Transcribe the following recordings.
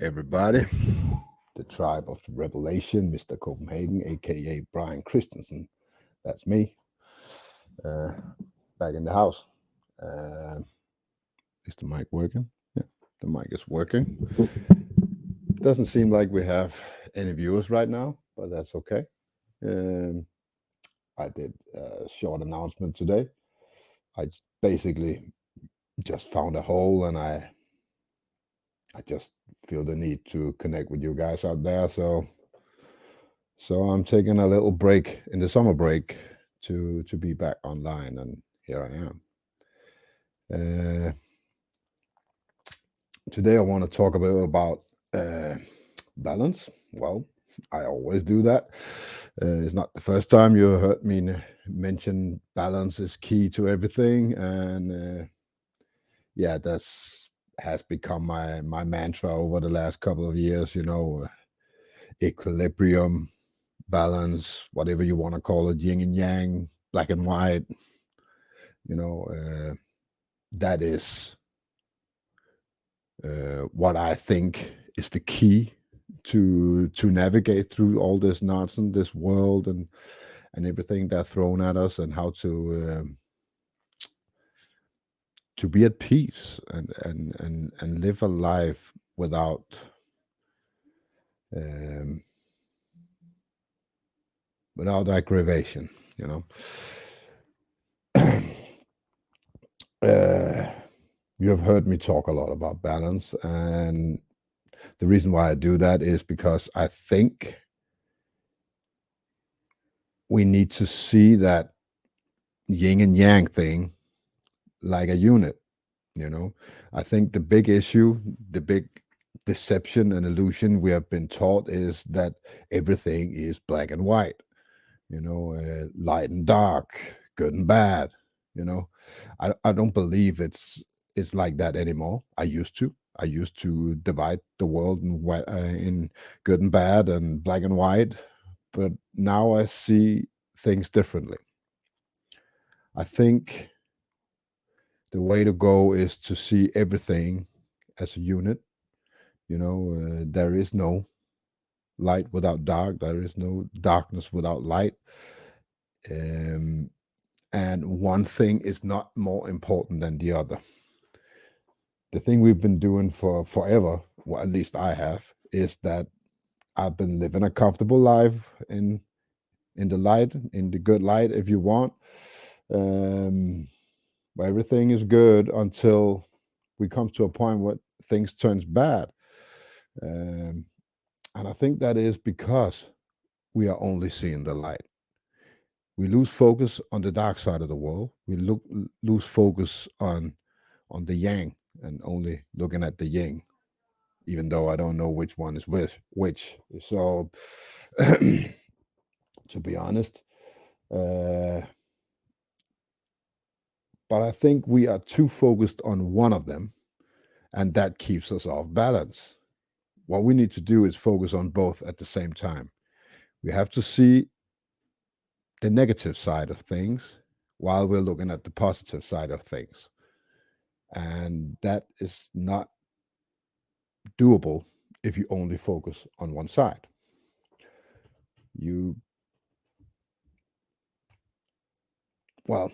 everybody. The tribe of the revelation, Mr. Copenhagen, aka Brian Christensen. That's me. Uh, Back in the house. Uh, is the mic working? Yeah, the mic is working. Doesn't seem like we have any viewers right now, but that's okay. Um, I did a short announcement today. I basically just found a hole and I just feel the need to connect with you guys out there. So I'm taking a little break in the summer break to be back online, and here I am. Today I want to talk a bit about balance. Well, I always do that. It's not the first time you heard me mention balance is key to everything, and yeah, that's has become my mantra over the last couple of years. Equilibrium, balance, whatever you want to call it, yin and yang, black and white. You know, that is what I think is the key to navigate through all this nonsense, this world, and everything that's thrown at us, and how to be at peace and live a life um, without aggravation. You know. uh, you have heard me talk a lot about balance, and the reason why I do that is because I think we need to see that yin and yang thing like a unit. You know, I think the big issue, the big deception and illusion we have been taught is that everything is black and white. Light and dark, good and bad. You know, I don't believe it's like that anymore. I used to divide the world in good and bad and black and white, but now I see things differently. I think the way to go is to see everything as a unit. There is no light without dark. There is no darkness without light. Um, and one thing is not more important than the other. The thing we've been doing for forever, well, at least I have, is that I've been living a comfortable life in the light, in the good light, if you want, where everything is good until we come to a point where things turns bad. Um, and I think that is because we are only seeing the light. We lose focus on the dark side of the world. Lose focus on the yang and only looking at the yin, even though I don't know which one is which. So, to be honest, uh, but I think we are too focused on one of them, and that keeps us off balance. What we need to do is focus on both at the same time. We have to see the negative side of things while we're looking at the positive side of things. And that is not doable if you only focus on one side. You, well,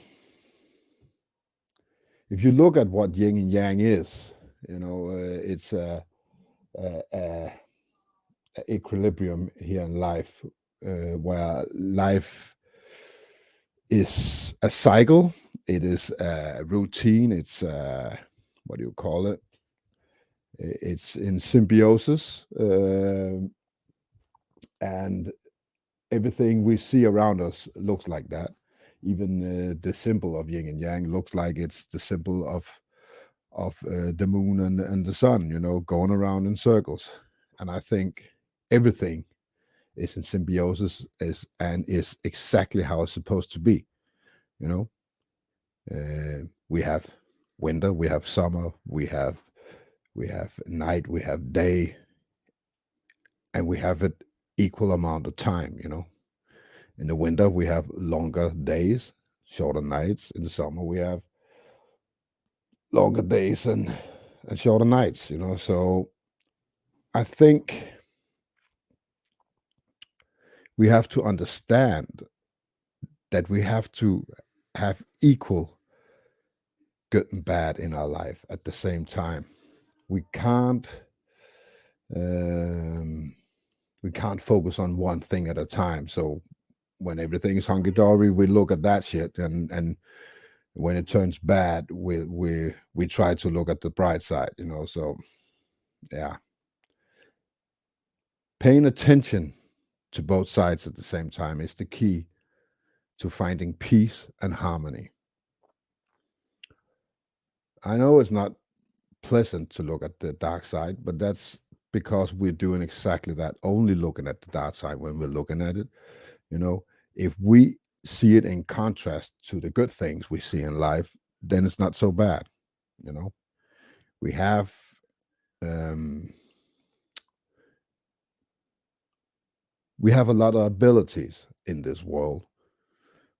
if you look at what yin and yang is, it's a equilibrium here in life, where life is a cycle. It is a routine. It's what do you call it? It's in symbiosis, and everything we see around us looks like that. Even the symbol of yin and yang looks like it's the symbol of the moon and the sun. Going around in circles. And I think everything is in symbiosis is exactly how it's supposed to be. You know, we have winter, we have summer, we have night, we have day, and we have it equal amount of time. In the winter we have longer days, shorter nights. In the summer we have longer days and shorter nights. So I think we have to understand that we have to have equal good and bad in our life at the same time. We can't um, we can't focus on one thing at a time. So when everything is hunky dory, we look at that shit, and when it turns bad, we try to look at the bright side. So yeah, paying attention to both sides at the same time is the key to finding peace and harmony. I know it's not pleasant to look at the dark side, but that's because we're doing exactly that, only looking at the dark side when we're looking at it. You know, if we see it in contrast to the good things we see in life, then it's not so bad. You know, we have um, we have a lot of abilities in this world.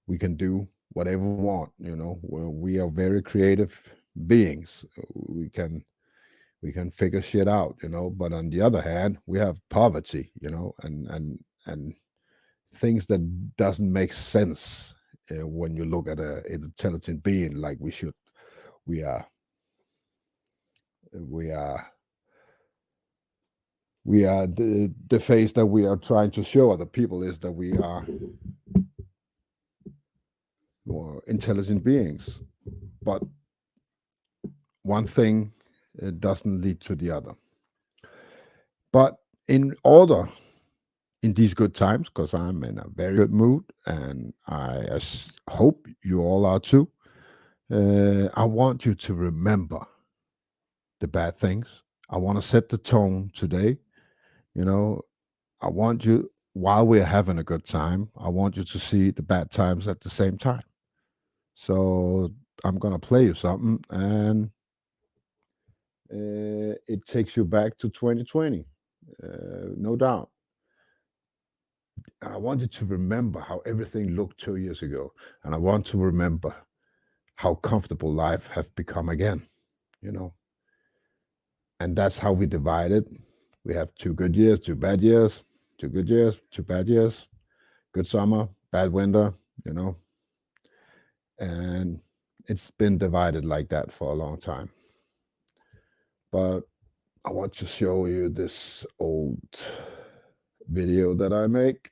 We can do whatever we want. We are very creative beings. We can figure shit out. But on the other hand, we have poverty. And things that doesn't make sense when you look at an intelligent being like we should. We are we are we are the face that we are trying to show other people is that we are more intelligent beings, but one thing doesn't lead to the other. But in order, in these good times, because I'm in a very good mood and hope you all are too, I want you to remember the bad things. I want to set the tone today. You know, I want you, while we're having a good time, I want you to see the bad times at the same time. So I'm going to play you something, and it takes you back to 2020, no doubt. And I want you to remember how everything looked 2 years ago. And I want to remember how comfortable life has become again, you know. And that's how we divide it. We have 2 good years, 2 bad years, 2 good years, 2 bad years, good summer, bad winter, you know. And it's been divided like that for a long time. But I want to show you this old video that I make.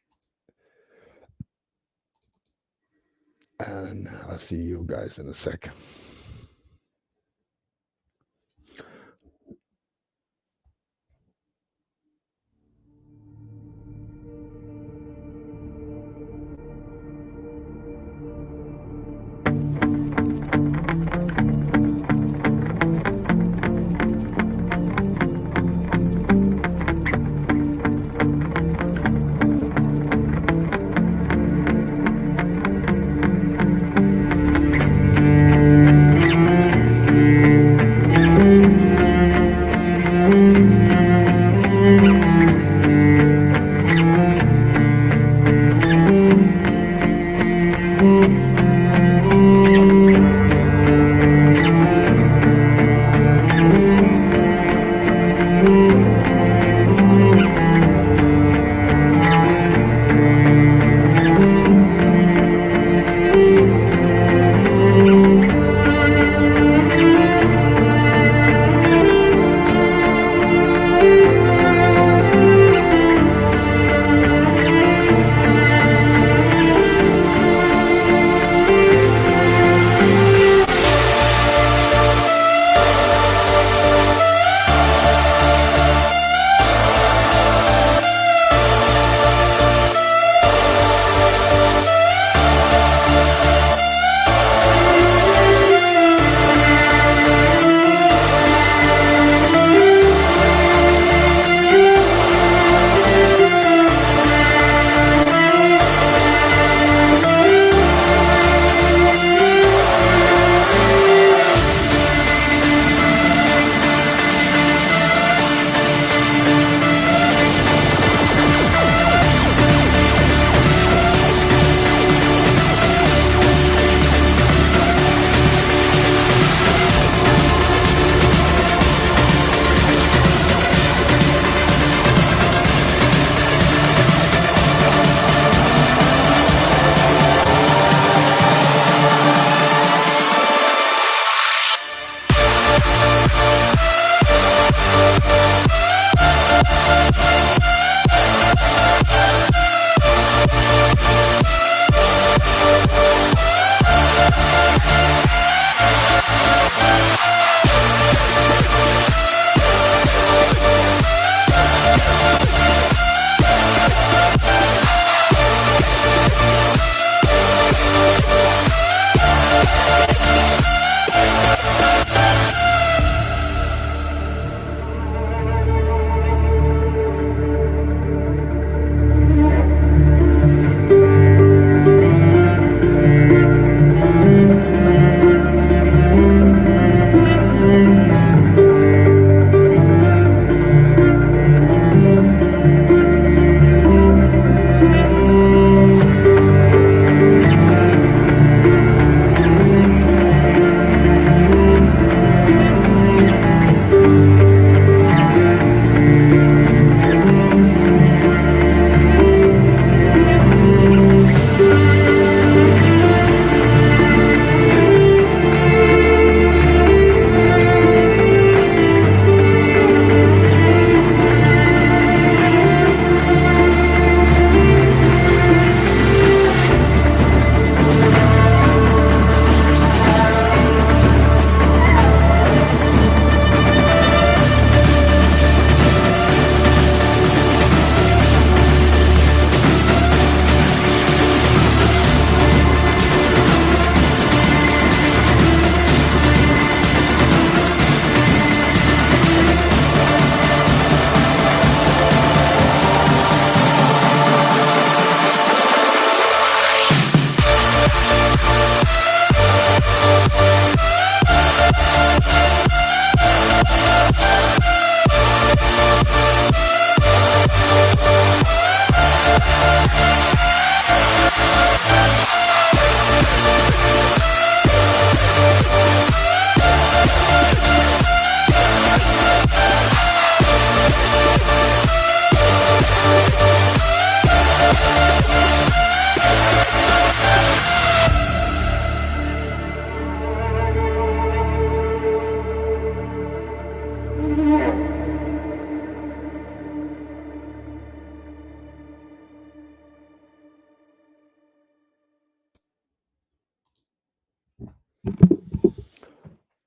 And I'll see you guys in a second.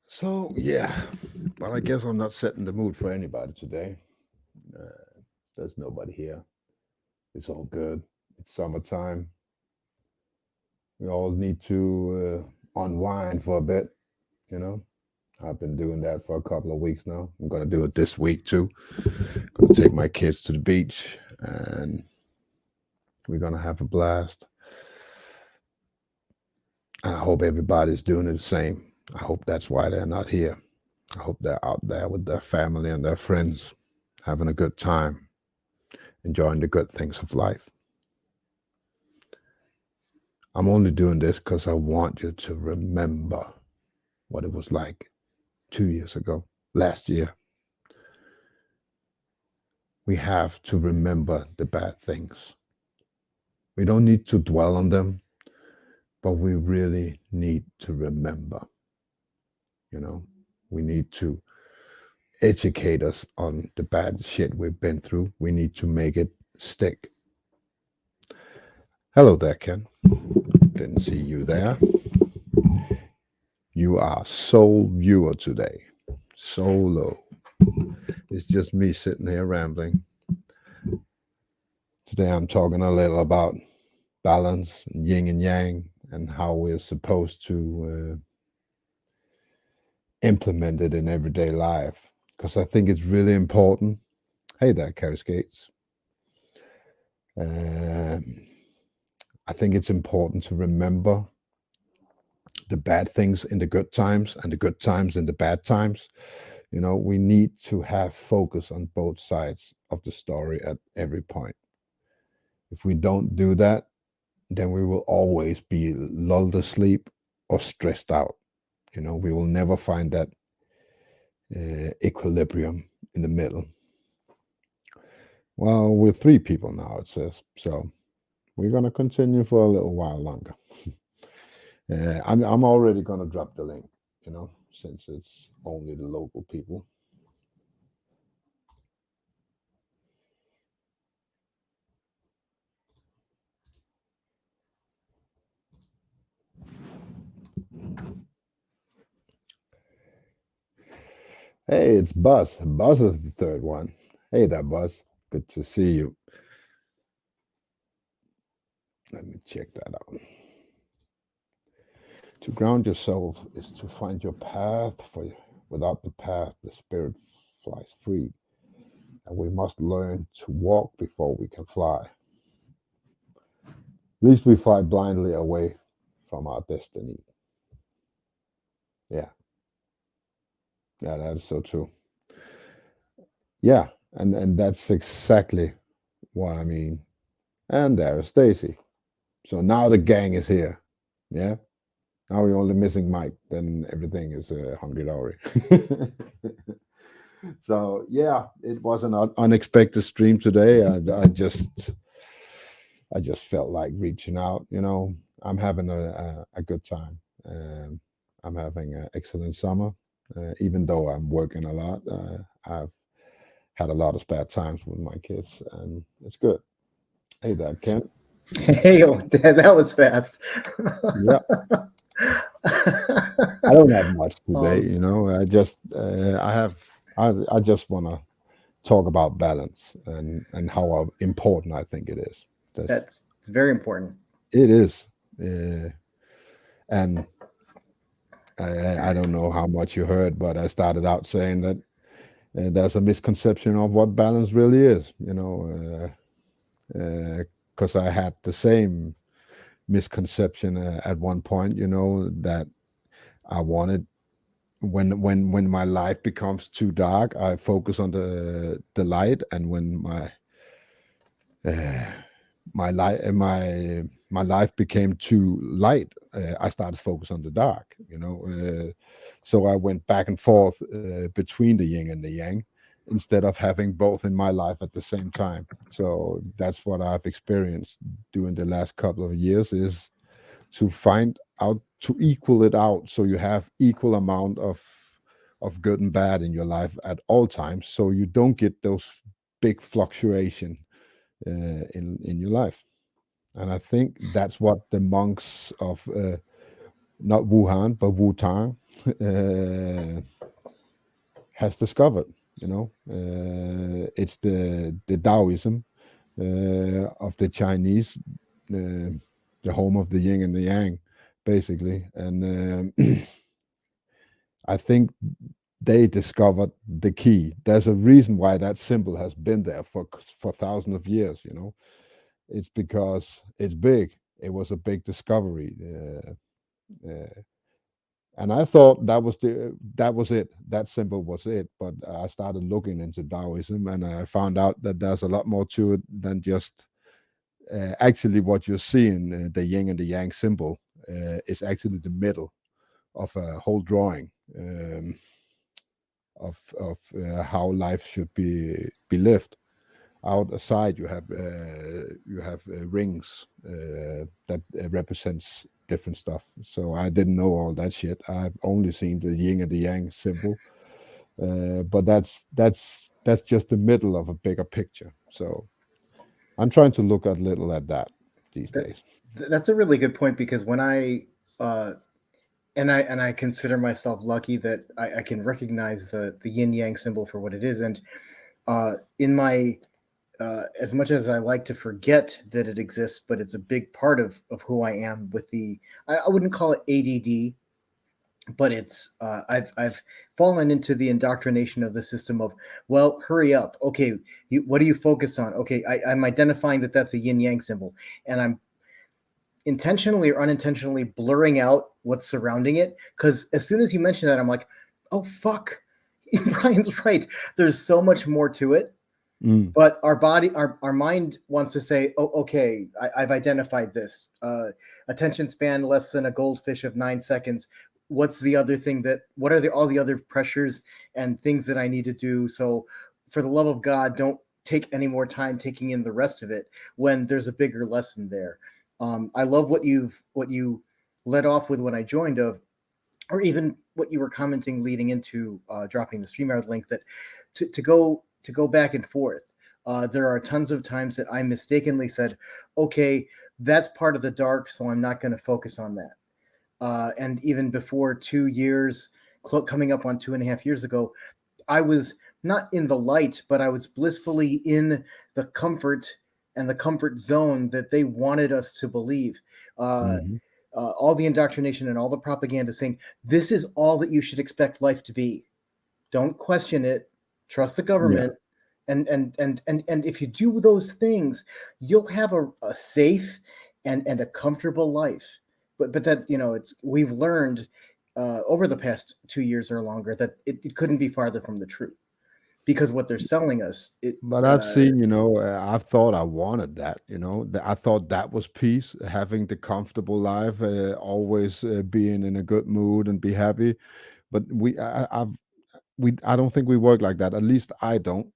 So yeah, but I guess I'm not setting the mood for anybody today. There's nobody here. It's all good. It's summertime. We all need to unwind for a bit. You know, I've been doing that for a couple of weeks now. I'm gonna do it this week too. Gonna take my kids to the beach, and we're gonna have a blast. And I hope everybody's doing the same. I hope that's why they're not here. I hope they're out there with their family and their friends, having a good time, enjoying the good things of life. I'm only doing this because I want you to remember what it was like 2 years ago, last year. We have to remember the bad things. We don't need to dwell on them, but we really need to remember. You know, we need to educate us on the bad shit we've been through. We need to make it stick. Hello there, Ken. Didn't see you there. You are sole viewer today. Solo. It's just me sitting here rambling. Today I'm talking a little about balance, yin and yang, and how we're supposed to implement it in everyday life. Because I think it's really important. Hey there, Carrie Skates. Um, I think it's important to remember the bad things in the good times and the good times in the bad times. You know, we need to have focus on both sides of the story at every point. If we don't do that, then we will always be lulled asleep or stressed out. You know, we will never find that equilibrium in the middle. Well, we're three people now, it says. So we're going to continue for a little while longer. I'm already going to drop the link, you know, since it's only the local people. Hey, it's Buzz. Buzz is the third one. Hey there, Buzz. Good to see you. Let me check that out. To ground yourself is to find your path, for without the path, the spirit flies free. And we must learn to walk before we can fly. Least we fly blindly away from our destiny. Yeah, yeah, that is so true. Yeah, and that's exactly what I mean. And there is Stacy. So now the gang is here. Yeah. Now we're only missing Mike. Then everything is hunky dory. So yeah, it was an unexpected stream today. I just felt like reaching out. You know, I'm having a good time. I'm having an excellent summer, even though I'm working a lot. I've had a lot of spare times with my kids, and it's good. Hey there, Ken. Hey, that was fast. Yeah, I don't have much today. um, You know, I just want to talk about balance and how important I think it is. That's it's very important. it is, uh, and I don't know how much you heard, but I started out saying that there's a misconception of what balance really is. You know, because I had the same misconception at one point. You know that I wanted when my life becomes too dark, I focus on the light, and when uh, my life became too light, I started to focus on the dark. You know, so I went back and forth between the yin and the yang instead of having both in my life at the same time. So that's what I've experienced during the last couple of years is to find out to equal it out so you have equal amount of good and bad in your life at all times so you don't get those big fluctuation in your life. And I think that's what the monks of not Wuhan, but Wu-Tang, uh, has discovered. It's the Taoism of the Chinese, uh, the home of the yin and the yang, basically. And I think they discovered the key. There's a reason why that symbol has been there for thousands of years. It's because it's big. It was a big discovery. Uh, and I thought that was it. That symbol was it. But I started looking into Taoism, and I found out that there's a lot more to it than just actually what you're seeing. The yin and the yang symbol is actually the middle of a whole drawing of how life should be lived. Out aside, you have rings that represents different stuff. So I didn't know all that shit. I've only seen the yin and the yang symbol, but that's just the middle of a bigger picture. So I'm trying to look a little at that these That days. that's a really good point because when uh, I consider myself lucky that I can recognize the yin yang symbol for what it is, and in my as much as I like to forget that it exists, but it's a big part of who I am. With I wouldn't call it ADD, but it's I've fallen into the indoctrination of the system of, well, hurry up, okay, what do you focus on? Okay, I'm identifying that that's a yin yang symbol, and I'm intentionally or unintentionally blurring out what's surrounding it, because as soon as you mention that, I'm like, oh fuck, Brian's right, there's so much more to it. Mm, But our mind wants to say, oh, okay, I've identified this. Attention span less than a goldfish of 9 seconds. What's the other thing what are all the other pressures and things that I need to do? So for the love of God, don't take any more time taking in the rest of it when there's a bigger lesson there. I love what you led off with when I joined, or even what you were commenting leading into dropping the StreamYard link, that to go back and forth. There are tons of times that I mistakenly said, okay, that's part of the dark, so I'm not going to focus on that. And even before 2 years, coming up on 2.5 years ago, I was not in the light, but I was blissfully in the comfort and the comfort zone that they wanted us to believe. Uh, hmm all the indoctrination and all the propaganda saying this is all that you should expect life to be. Don't question it. Trust the Yeah. government. And if you do those things, you'll have a safe and a comfortable life. But that, it's we've learned over the past 2 years or longer that it couldn't be farther from the truth, because what they're selling us, But I've seen, I've thought I wanted that, I thought that was peace, having the comfortable life, always being in a good mood and be happy. But I don't think we work like that. At least I don't,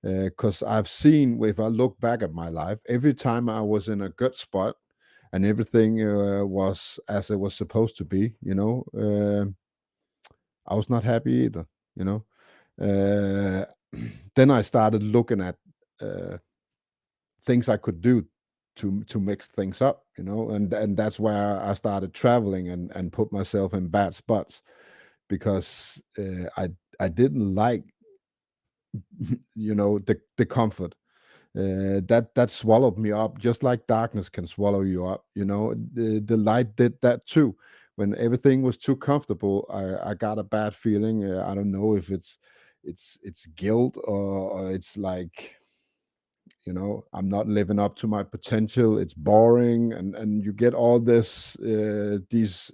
because I've seen, if I look back at my life, every time I was in a good spot and everything was as it was supposed to be, I was not happy either, you know. Uh, then I started looking at uh, things I could do to mix things up, and that's where I started traveling and put myself in bad spots because I didn't like the comfort that swallowed me up, just like darkness can swallow you up. The light did that too. When everything was too comfortable, I got a bad feeling. I don't know if it's guilt, or it's like, I'm not living up to my potential. It's boring, and you get all these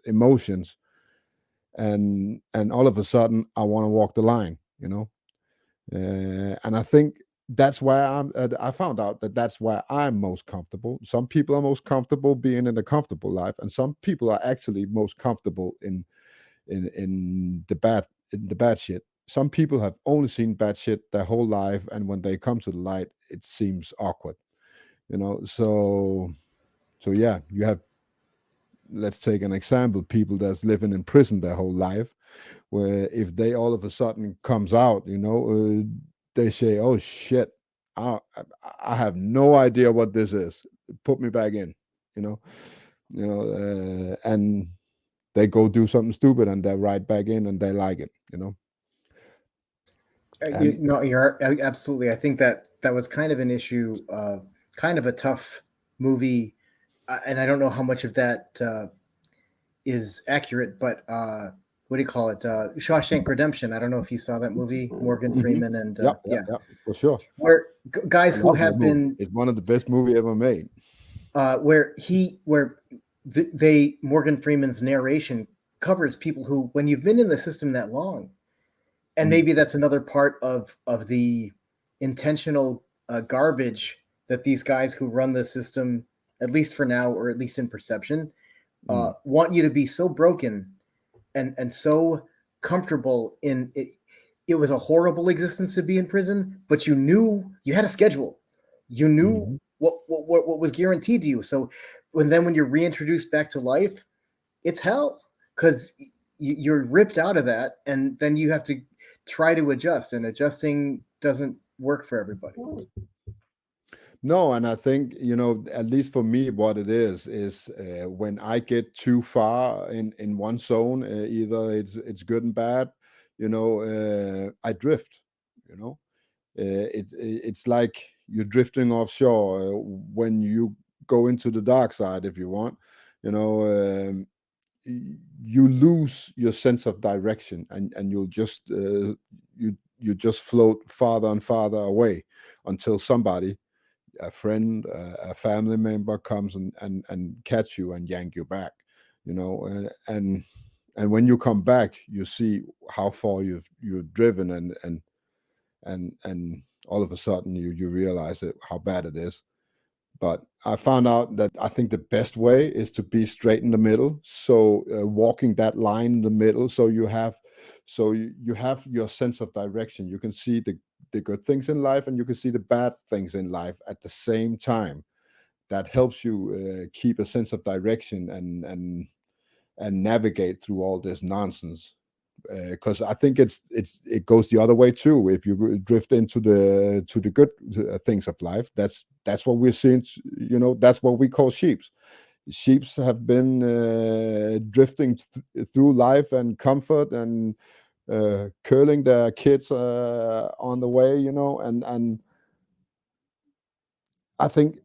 emotions, and all of a sudden I want to walk the line. And I think that's why I found out that that's why I'm most comfortable. Some people are most comfortable being in a comfortable life, and some people are actually most comfortable in the bad shit. Some people have only seen bad shit their whole life, and when they come to the light, it seems awkward. So yeah, you have, let's take an example, people that's living in prison their whole life, where if they all of a sudden comes out, they say, "Oh shit, I have no idea what this is. Put me back in," you know, and they go do something stupid and they're right back in and they like it, you know. And No, you're absolutely. I think that that was kind of an issue, kind of a tough movie, and I don't know how much of that is accurate, but what do you call it? Shawshank Redemption. I don't know if you saw that movie, Morgan Mhm. Freeman, and Yep, yep, yeah, yep, for sure. where I guys who love that have movie. been It's one of the best movie ever made. where they Morgan Freeman's narration covers people who, when you've been in the system that long, and Mm, maybe that's another part of the intentional garbage that these guys who run the system, at least for now, or at least in perception, mm, want you to be so broken and so comfortable in it. It was a horrible existence to be in prison, but you knew you had a schedule. You knew mhm. what was guaranteed to you. So when you're reintroduced back to life, it's hell because you're ripped out of that, and then you have to try to adjust, and adjusting doesn't work for everybody. No, and I think, you know, at least for me, what it is when I get too far in one zone, either it's good and bad, you know, I drift. You know, it's like you're drifting offshore when you go into the dark side, if you want. You know, you lose your sense of direction, and you'll just you just float farther and farther away until somebody, a friend, a family member comes and catch you and yank you back, you know. And when you come back, you see how far you've driven, and all of a sudden you realize it, how bad it is. But I found out that I think the best way is to be straight in the middle. So walking that line in the middle, so you have your sense of direction. You can see the good things in life, and you can see the bad things in life at the same time. That helps you keep a sense of direction and navigate through all this nonsense. Because I think it goes the other way too. If you drift into the good things of life, that's what we're seeing. You know, that's what we call sheeps. Sheeps have been drifting through life and comfort and curling their kids on the way. You know, and I think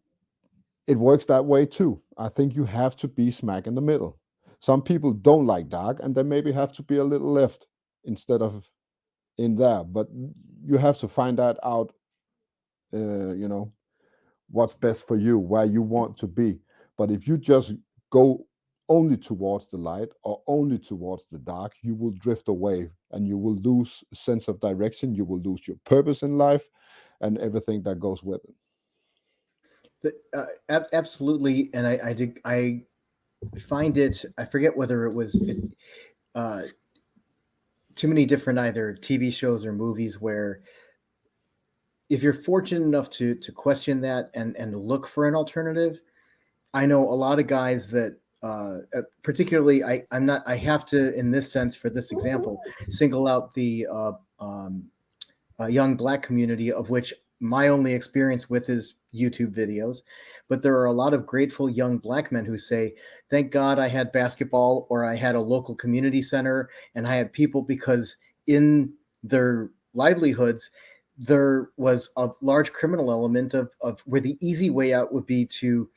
it works that way too. I think you have to be smack in the middle. Some people don't like dark, and they maybe have to be a little left instead of in there. But you have to find that out. You know, what's best for you, where you want to be. But if you just go only towards the light or only towards the dark, you will drift away and you will lose sense of direction. You will lose your purpose in life and everything that goes with it. Absolutely, and I find it. I forget whether uh, too many different either TV shows or movies where if you're fortunate enough to question that and look for an alternative. I know a lot of guys that particularly I'm not I have to, in this sense, for this example, single out the young black community, of which my only experience with is YouTube videos. But there are a lot of grateful young black men who say, thank God I had basketball, or I had a local community center, and I had people, because in their livelihoods, there was a large criminal element of where the easy way out would be to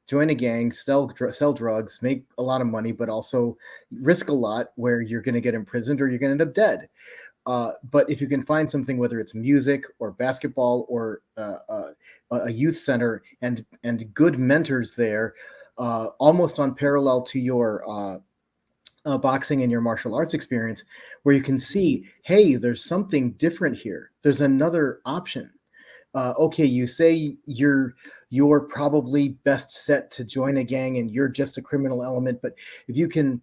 join a gang, sell drugs, make a lot of money, but also risk a lot where you're going to get imprisoned or you're going to end up dead. But if you can find something, whether it's music or basketball or a youth center, and good mentors there, almost on parallel to your boxing and your martial arts experience, where you can see, hey, there's something different here. There's another option. Okay, you say you're probably best set to join a gang and you're just a criminal element, but if you can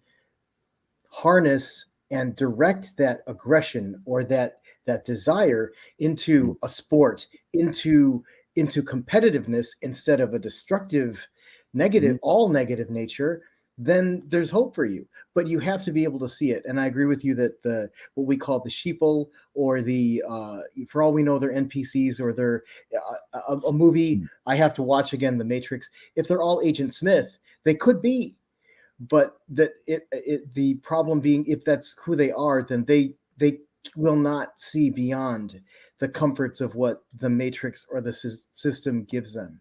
harness and direct that aggression or that desire Mm, into a sport, into competitiveness, instead of a destructive, mhm, all negative nature, then there's hope for you. But you have to be able to see it. And I agree with you that the what we call the sheeple, or the for all we know, they're NPCs, or they're a movie mm, I have to watch again, The Matrix. If they're all Agent Smith, they could be, but that the problem being, if that's who they are, then they will not see beyond the comforts of what the matrix or the system gives them.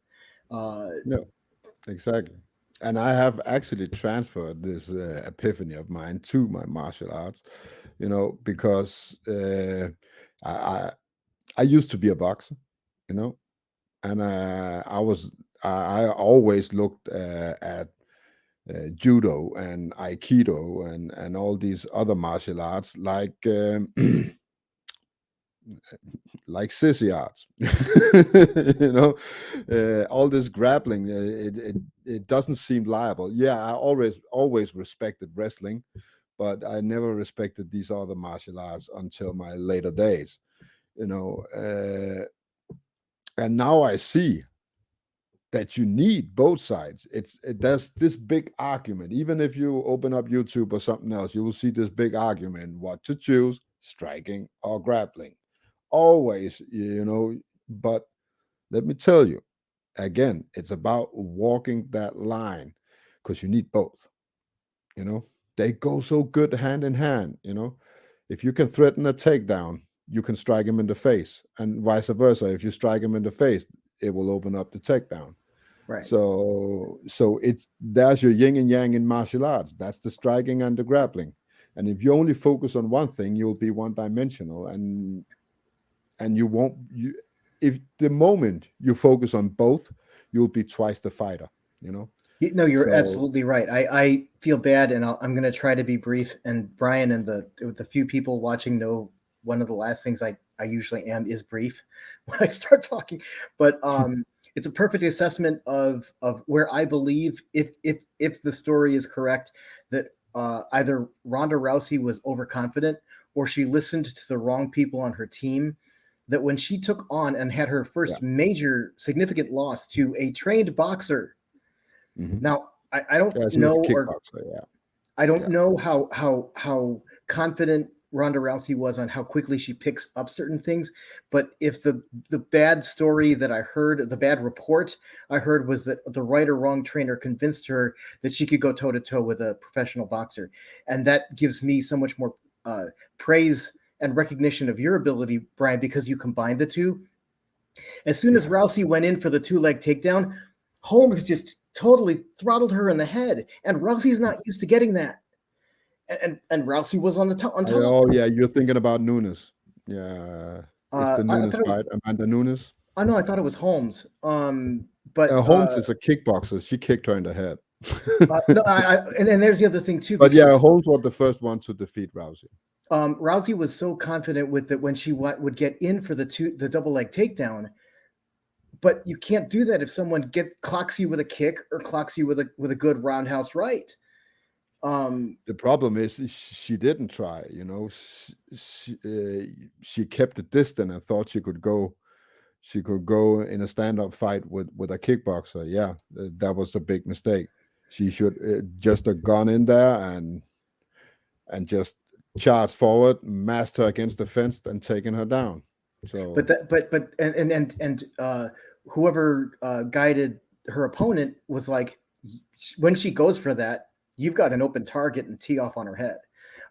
No, exactly. And I have actually transferred this epiphany of mine to my martial arts, because I, I I used to be a boxer, you know, and I always looked at judo and aikido and all these other martial arts like like sissy arts. you know all this grappling, it doesn't seem liable. Yeah, I always respected wrestling, but I never respected these other martial arts until my later days, and now I see that you need both sides. There's this big argument. Even if you open up YouTube or something else, you will see this big argument: what to choose, striking or grappling. Always, But let me tell you again, it's about walking that line, because you need both. They go so good hand in hand. If you can threaten a takedown, you can strike him in the face, and vice versa. If you strike him in the face, it will open up the takedown. right. So it's there's your yin and yang in martial arts. That's the striking and the grappling. And if you only focus on one thing, you'll be one dimensional, and you won't. If the moment you focus on both, you'll be twice the fighter. No, you're So absolutely right. I feel bad, and I'm going to try to be brief. And Brian and the few people watching know one of the last things I usually am is brief when I start talking. But it's a perfect assessment of where I believe, if the story is correct, that either Ronda Rousey was overconfident or she listened to the wrong people on her team. That when she took on and had her first yeah, major significant loss to a trained boxer. mhm. Now, I don't Yeah, she was know, a or kickboxer. Yeah, I don't yeah. know how confident Ronda Rousey was on how quickly she picks up certain things. But if the bad story that I heard, the bad report I heard, was that the right or wrong trainer convinced her that she could go toe to toe with a professional boxer, and that gives me so much more praise and recognition of your ability, Brian, because you combined the two. As soon as Yeah. Rousey went in for the 2 leg takedown, Holmes just totally throttled her in the head, and Rousey's not used to getting that. And Rousey was on the top on top. Oh yeah, you're thinking about Nunes. Yeah, it's the I Nunes thought it was. fight, Amanda Nunes. Oh no, I thought it was Holmes. But Holmes is a kickboxer. She kicked her in the head. no, and there's the other thing too, But yeah, because Holmes was the first one to defeat Rousey. Rousey was so confident with that when she would get in for the 2 leg takedown. But you can't do that if someone clocks you with a kick or clocks you with a good roundhouse right. The problem is she didn't try. She kept the distance and thought she could go. She could go in a stand-up fight with a kickboxer. Yeah, that was a big mistake. She should just have gone in there and just charged forward, massed her against the fence, and taken her down. But So that and whoever guided her opponent was like, when she goes for that, you've got an open target and tee off on her head.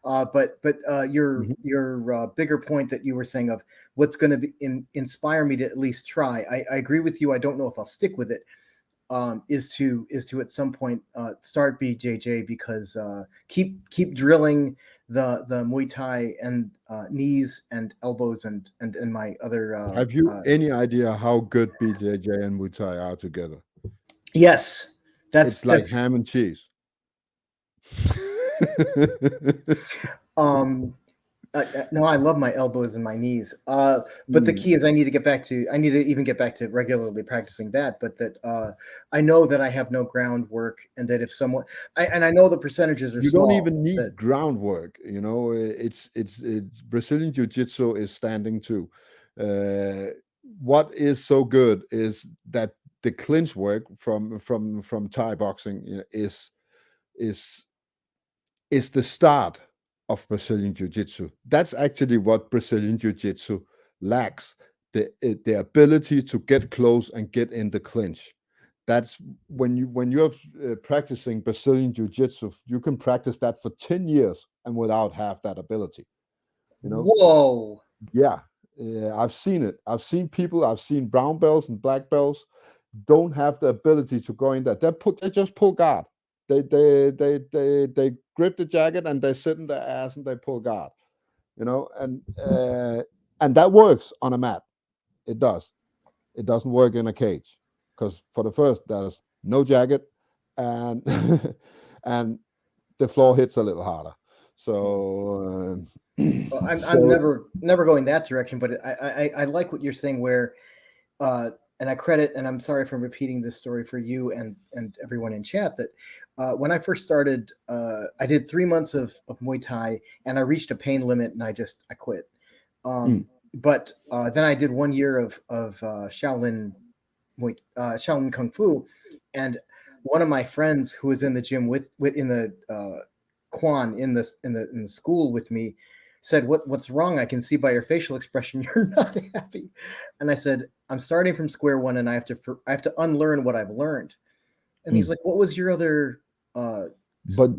But mhm. your bigger point that you were saying of what's going to inspire me to at least try. I agree with you. I don't know if I'll stick with it. Is to at some point start BJJ, because keep drilling the Muay Thai and knees and elbows and my other Have you any idea how good BJJ and Muay Thai are together? yes, It's like that's ham and cheese. um no, I love my elbows and my knees. But the Mm. key is I need to even get back to regularly practicing that. But that I know that I have no groundwork, and that if someone, and I know the percentages are You don't small. even That need groundwork. It's Brazilian Jiu-Jitsu is standing too. What is so good is that the clinch work from Thai boxing, is is the start of Brazilian Jiu-Jitsu. That's actually what Brazilian Jiu-Jitsu lacks: the ability to get close and get in the clinch. that's when you're practicing Brazilian Jiu-Jitsu, you can practice that for 10 years and without have that ability. You know, Whoa. yeah, I've seen it. I've seen people. I've seen brown belts and black belts don't have the ability to go in there. They just pull guard. They grip the jacket and they sit in their ass and they pull guard. You know, and that works on a mat. It does. It doesn't work in a cage because for the first there's no jacket and and the floor hits a little harder. So Well, I'm so never going that direction, but I like what you're saying where and I credit, and I'm sorry for repeating this story for you and everyone in chat, that when I first started, I did 3 months of Muay Thai, and I reached a pain limit, and I quit. But then I did 1 year of Shaolin Shaolin Kung Fu, and one of my friends who was in the gym with in the Quan in the school with me said, what's wrong? I can see by your facial expression you're not happy. And I said, I'm starting from square one, and I have to unlearn what I've learned. And he's like, what was your other but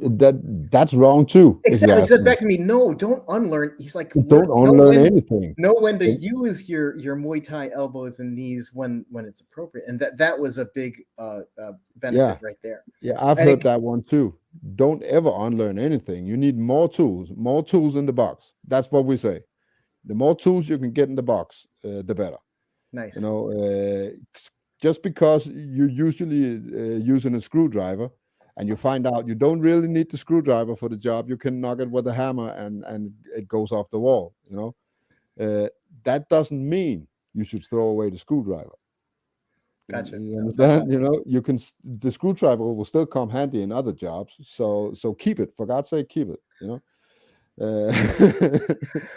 that's wrong too. exactly? He said back to me, no, don't unlearn. He's like, don't unlearn anything. Know when to use your Muay Thai elbows and knees when it's appropriate. And that was a big benefit right there. Yeah, I've heard that one too. Don't ever unlearn anything. You need more tools in the box. That's what we say. The more tools you can get in the box, the better. Nice. You know, just because you're usually using a screwdriver and you find out you don't really need the screwdriver for the job, you can knock it with a hammer and it goes off the wall. You know, that doesn't mean you should throw away the screwdriver. Gotcha. You understand? You know, the screwdriver will still come handy in other jobs. So keep it, for God's sake, keep it. You know.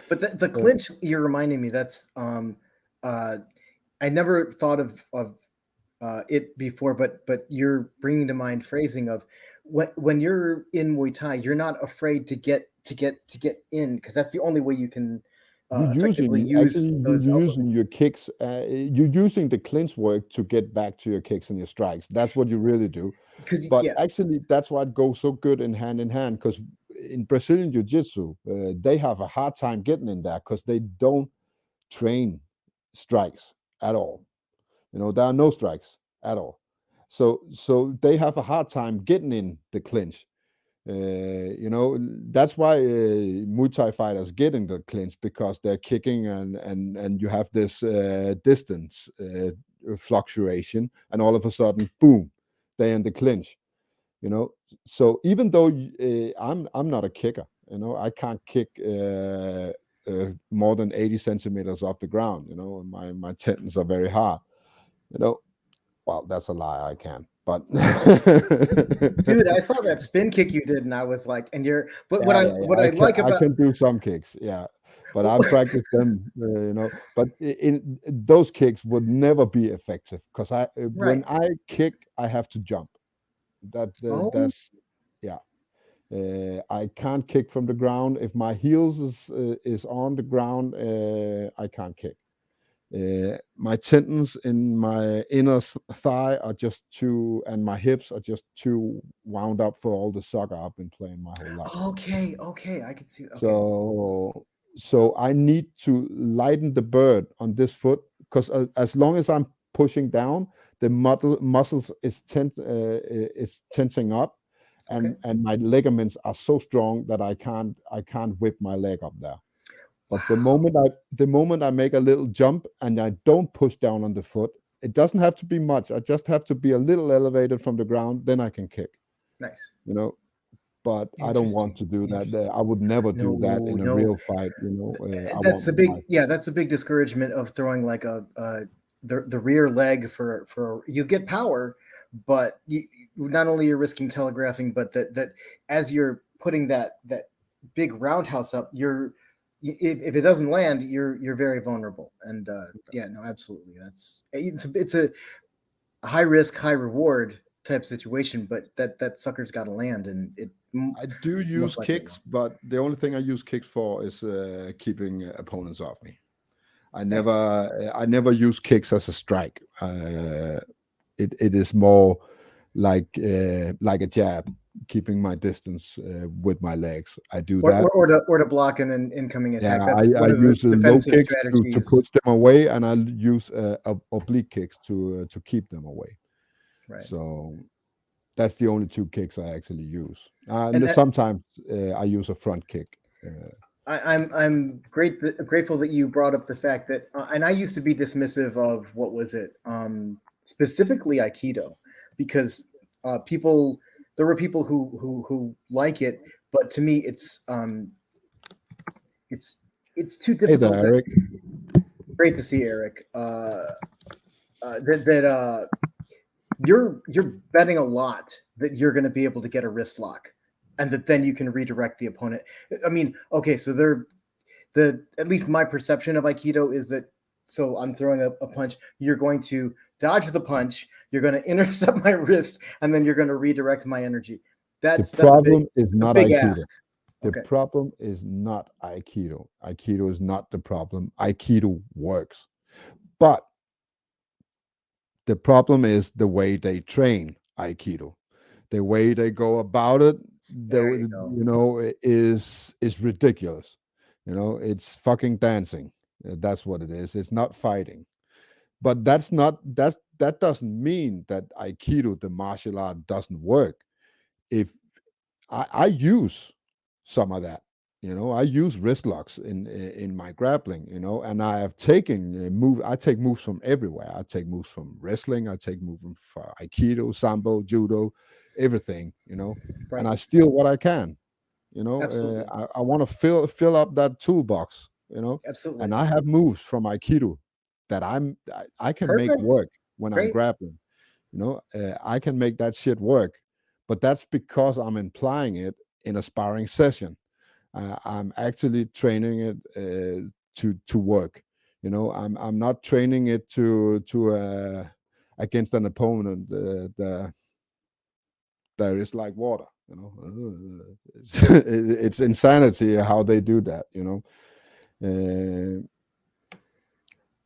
But the clinch you're reminding me, that's I never thought of it before, but you're bringing to mind phrasing of when you're in Muay Thai, you're not afraid to get in, because that's the only way you can. You're using your kicks. You're using the clinch work to get back to your kicks and your strikes. That's what you really do. But actually, that's why it goes so good in hand, because in Brazilian Jiu-Jitsu, they have a hard time getting in there because they don't train strikes at all. You know, there are no strikes at all. So they have a hard time getting in the clinch. You know, that's why Muay Thai fighters get in the clinch, because they're kicking and you have this distance fluctuation, and all of a sudden, boom, they're in the clinch. You know, so even though I'm not a kicker, you know, I can't kick more than 80 centimeters off the ground. You know, my tendons are very hard. You know, well, that's a lie. I can. But dude, I saw that spin kick you did, and I was like, and you're. But I can do some kicks, yeah, but I've practiced them, you know. But in those kicks would never be effective because when I kick, I have to jump. That's yeah. I can't kick from the ground. If my heels is on the ground, I can't kick. My tendons in my inner thigh are just and my hips are just too wound up for all the soccer I've been playing my whole life. Okay, I can see. Okay. So I need to lighten the bird on this foot, because as long as I'm pushing down, the muscles is tensing up, and my ligaments are so strong that I can't whip my leg up there. But the moment I make a little jump and I don't push down on the foot, it doesn't have to be much. I just have to be a little elevated from the ground, then I can kick. Nice. You know, but I don't want to do that. I would never do that in a real fight. You know, that's a big discouragement of throwing like the rear leg for you get power, but you not only you're risking telegraphing, but that as you're putting that big roundhouse up, if it doesn't land, you're very vulnerable. And absolutely, it's a high risk, high reward type situation, but that sucker's got to land. And I do use kicks, but the only thing I use kicks for is keeping opponents off me. I never use kicks as a strike. it is more like a jab, keeping my distance with my legs. I do that. Or to block an incoming Yeah, attack. That's I one of the use low defensive kicks to strategies. push them away, and I use oblique kicks to keep them away. Right. So that's the only two kicks I actually use. And Sometimes I use a front kick. I'm grateful that you brought up the fact that, and I used to be dismissive of what was it, specifically Aikido, because people there were people who like it, but to me it's it's too Hey there, difficult. Eric. Great to see Eric. That you're betting a lot that you're going to be able to get a wrist lock, and that then you can redirect the opponent. I mean, okay, so at least my perception of Aikido is that, so I'm throwing a punch, you're going to dodge the punch, you're going to intercept my wrist, and then you're going to redirect my energy. The That's problem is a not big Aikido. ask. The Okay, problem is not Aikido. Aikido is not the problem. Aikido works. But the problem is the way they train Aikido. The way they go about it, there you go. is ridiculous. It's fucking dancing. That's what it is. It's not fighting. But that doesn't mean that Aikido, the martial art, doesn't work. If I use some of that. I use wrist locks in my grappling. And I have taken move. I take moves from everywhere. I take moves from wrestling. I take moves from Aikido, Sambo, Judo, everything. And Right, I steal what I can. absolutely, I want to fill up that toolbox. absolutely, And I have moves from Aikido that I can make perfect, work when I'm great. grappling. I can make that shit work, but that's because I'm implying it in a sparring session. I'm actually training it to work. I'm not training it to against an opponent that is like water. It's insanity how they do that.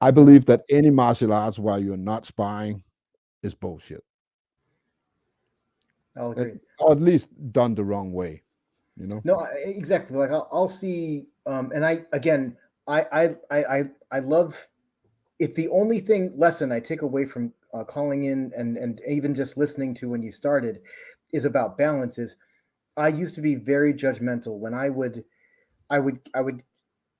I believe that any martial arts while you're not sparring is bullshit, I'll agree. or at least done the wrong way. No, exactly. Like I'll see, and I again, I love. If the only lesson I take away from calling in and even just listening to when you started is about balance, is I used to be very judgmental when I would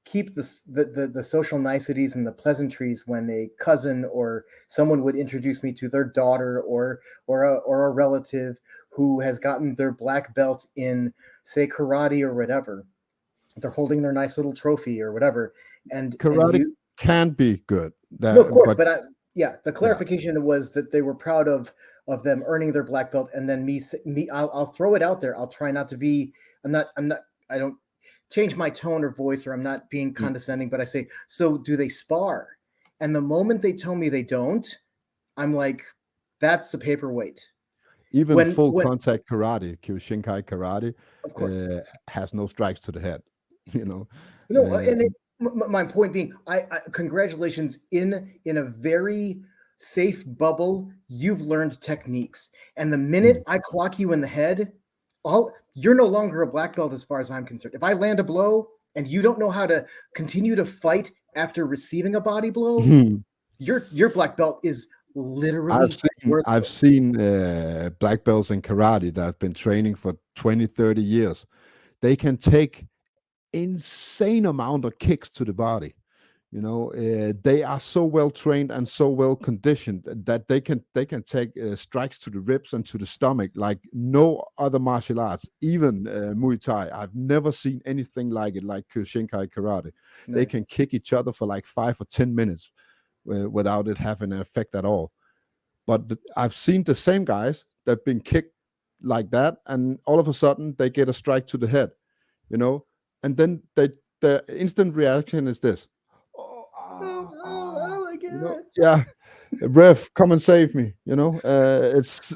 keep the social niceties and the pleasantries when a cousin or someone would introduce me to their daughter or a relative who has gotten their black belt in, say, karate or whatever. They're holding their nice little trophy or whatever, and Karate you can be good, no, of course, but but yeah, the yeah, clarification was that they were proud of them earning their black belt, and then me, I'll throw it out there. I'll try not to be. I'm not. I don't change my tone or voice, or I'm not being mm, condescending. But I say, so do they spar? And the moment they tell me they don't, I'm like, that's the paperweight. even full When contact karate, Kyoshinkai karate, of course, has no strikes to the head. You know, no, and my point being, I congratulations, in a very safe bubble, you've learned techniques, and the minute mm, I clock you in the head, all you're no longer a black belt as far as I'm concerned. If I land a blow and you don't know how to continue to fight after receiving a body blow, mm. your black belt is I've literally seen I've worthless. seen black belts in karate that have been training for 20, 30 years. They can take insane amount of kicks to the body. They are so well trained and so well conditioned that they can take strikes to the ribs and to the stomach like no other martial arts, even Muay Thai. I've never seen anything like it, like Kyokushinkai karate. They can Nice. kick each other for like 5 or 10 minutes without it having an effect at all. But I've seen the same guys that've been kicked like that, and all of a sudden they get a strike to the head, you know, and then the instant reaction is this. Oh, Oh, oh, oh my god. yeah, ref, come and save me. It's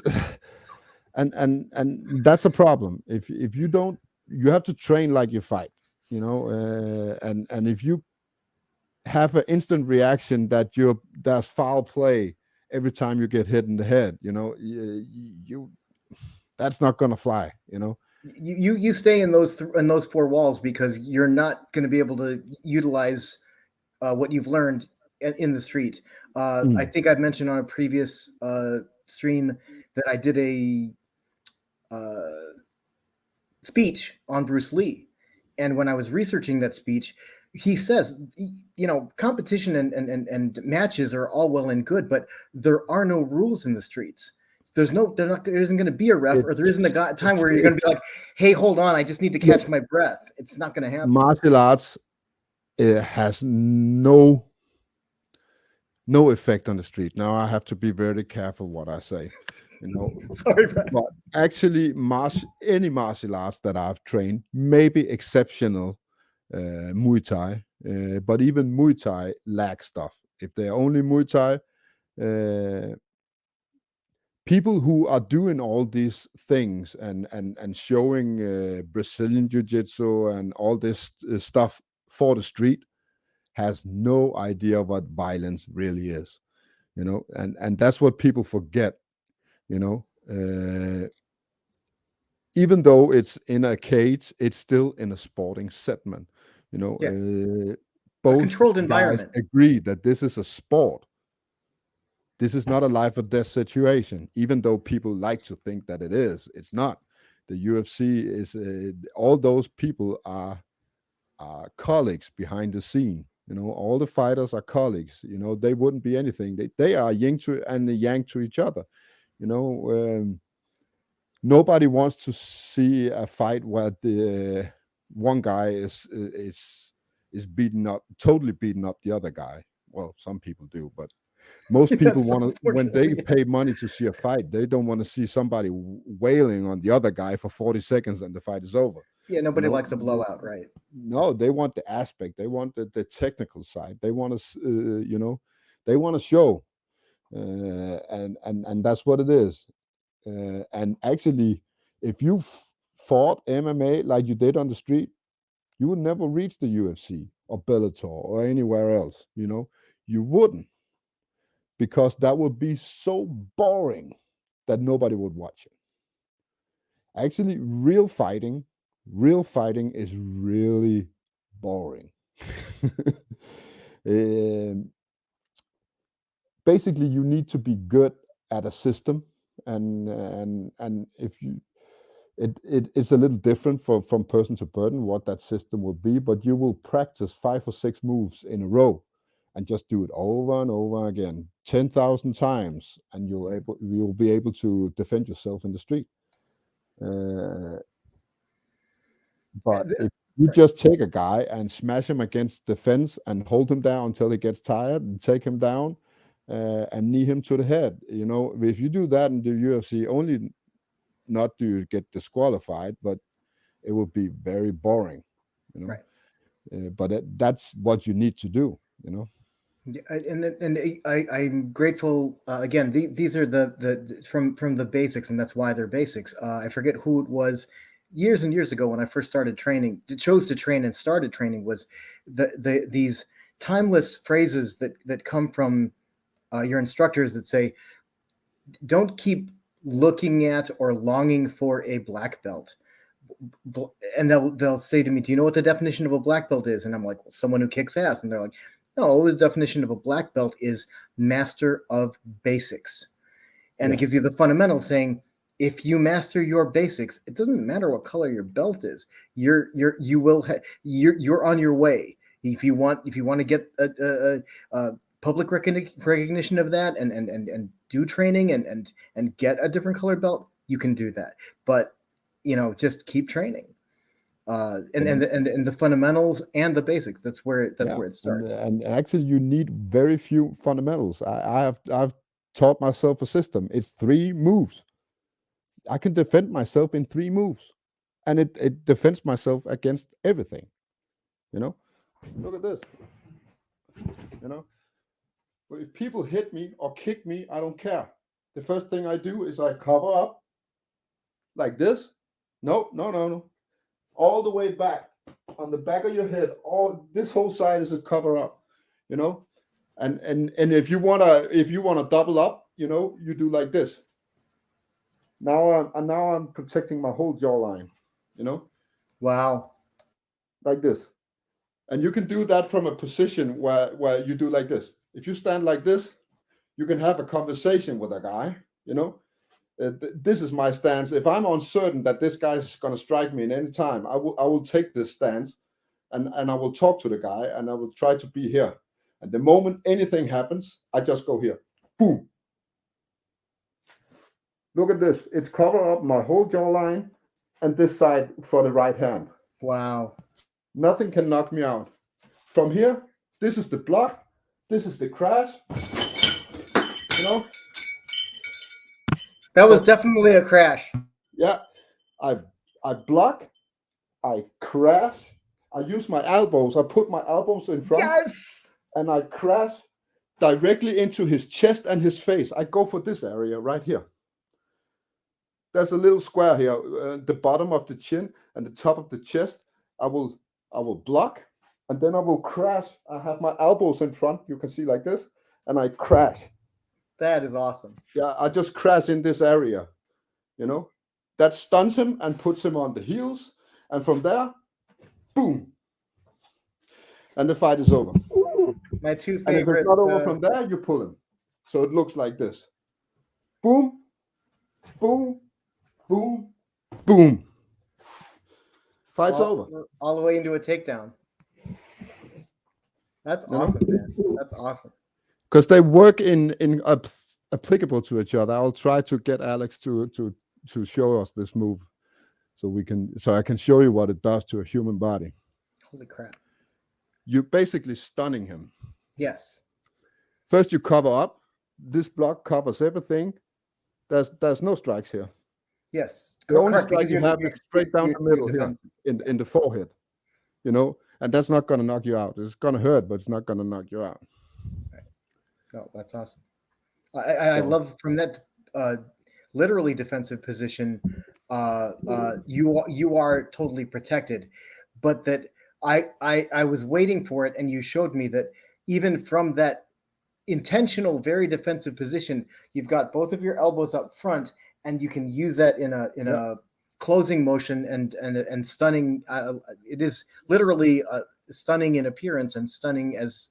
and that's a problem. If you don't, you have to train like you fight. And if you have an instant reaction that there's foul play every time you get hit in the head, you that's not gonna fly, You stay in those four walls because you're not going to be able to utilize what you've learned in the street. I think I've mentioned on a previous stream that I did a speech on Bruce Lee, and when I was researching that speech, he says, competition and matches are all well and good, but there are no rules in the streets. There isn't going to be a ref, or there isn't a time where you're going to be like, hey, hold on, I just need to catch my breath. It's not going to happen. Martial arts has no effect on the street. Now I have to be very careful what I say, Sorry, Brad. but actually any martial arts that I've trained, maybe exceptional Muay Thai, but even Muay Thai lacks stuff. If they're only Muay Thai, people who are doing all these things and showing Brazilian Jiu-Jitsu and all this stuff for the street has no idea what violence really is, and that's what people forget, even though it's in a cage, it's still in a sporting segment, both controlled guys environment. agree that this is a sport. This is not a life or death situation, even though people like to think that it is. It's not. The UFC is all those people are colleagues behind the scene. All the fighters are colleagues. They wouldn't be anything. They are yin and yang to each other. Nobody wants to see a fight where the one guy is totally beating up the other guy. Well, some people do, but most people want to, when they pay money to see a fight, they don't want to see somebody wailing on the other guy for 40 seconds and the fight is over. Yeah, nobody likes a blowout, right? No, they want the aspect. They want the technical side. They want to, they want to show, and that's what it is. And actually, if you fought MMA like you did on the street, you would never reach the UFC or Bellator or anywhere else. You wouldn't, because that would be so boring that nobody would watch it. Actually, real fighting is really boring. Basically, you need to be good at a system, and if you it's a little different from person to person what that system will be, but you will practice 5 or 6 moves in a row and just do it over and over again 10,000 times, and you'll be able to defend yourself in the street. But if you just take a guy and smash him against the fence and hold him down until he gets tired and take him down and knee him to the head, if you do that in the UFC, only not do you get disqualified, but it will be very boring, Right. But that's what you need to do, Yeah, and I'm grateful. Again, these are the from the basics, and that's why they're basics. I forget who it was years and years ago when I first started training, chose to train and started training, was these timeless phrases that come from your instructors that say, "Don't keep looking at or longing for a black belt." And they'll say to me, "Do you know what the definition of a black belt is?" And I'm like, "Well, someone who kicks ass." And they're like, "No, the definition of a black belt is master of basics." And Yeah. it gives you the fundamentals, saying, if you master your basics, it doesn't matter what color your belt is. You're on your way. If you want to get a public recognition of that and do training and get a different color belt, you can do that. But just keep training. And the fundamentals and the basics. That's where it starts. And actually, you need very few fundamentals. I've taught myself a system. It's 3 moves. I can defend myself in 3 moves, and it defends myself against everything. Look at this. But if people hit me or kick me, I don't care. The first thing I do is I cover up like this. No. All the way back on the back of your head. All this whole side is a cover up, And if you wanna double up, you know, you do like this. Now I'm protecting my whole jawline, you know, Wow. like this. And you can do that from a position where you do like this. If you stand like this, you can have a conversation with a guy, you know. This is my stance. If I'm uncertain that this guy is going to strike me in any time, I will take this stance, and I will talk to the guy, and I will try to be here. And the moment anything happens, I just go here. Boom. Look at this. It's covered up my whole jawline and this side for the right hand. Wow. Nothing can knock me out. From here, this is the block. This is the crash. You know? That was definitely a crash. Yeah. I block. I crash. I use my elbows. I put my elbows in front. Yes. And I crash directly into his chest and his face. I go for this area right here. There's a little square here, the bottom of the chin and the top of the chest. I will block, and then I will crash. I have my elbows in front. You can see like this, and I crash. That is awesome. Yeah, I just crash in this area. You know, that stuns him and puts him on the heels, and from there, boom, and the fight is over. My two And if favorite. it's not over from there, you pull him. So it looks like this. Boom, boom, boom, boom. Fight's over. All the way into a takedown. That's awesome, man. That's awesome. Because they work in applicable to each other. I'll try to get Alex to show us this move, so I can show you what it does to a human body. Holy crap! You're basically stunning him. Yes. First, you cover up. This block covers everything. There's no strikes here. Yes. The only strike you have is straight down the middle here in the forehead. You know, and that's not going to knock you out. It's going to hurt, but it's not going to knock you out. Right. No, that's awesome. I love from that literally defensive position. You are totally protected, but that I was waiting for it, and you showed me that even from that intentional, very defensive position, you've got both of your elbows up front, and you can use that in a closing motion and stunning. It is literally stunning in appearance and stunning as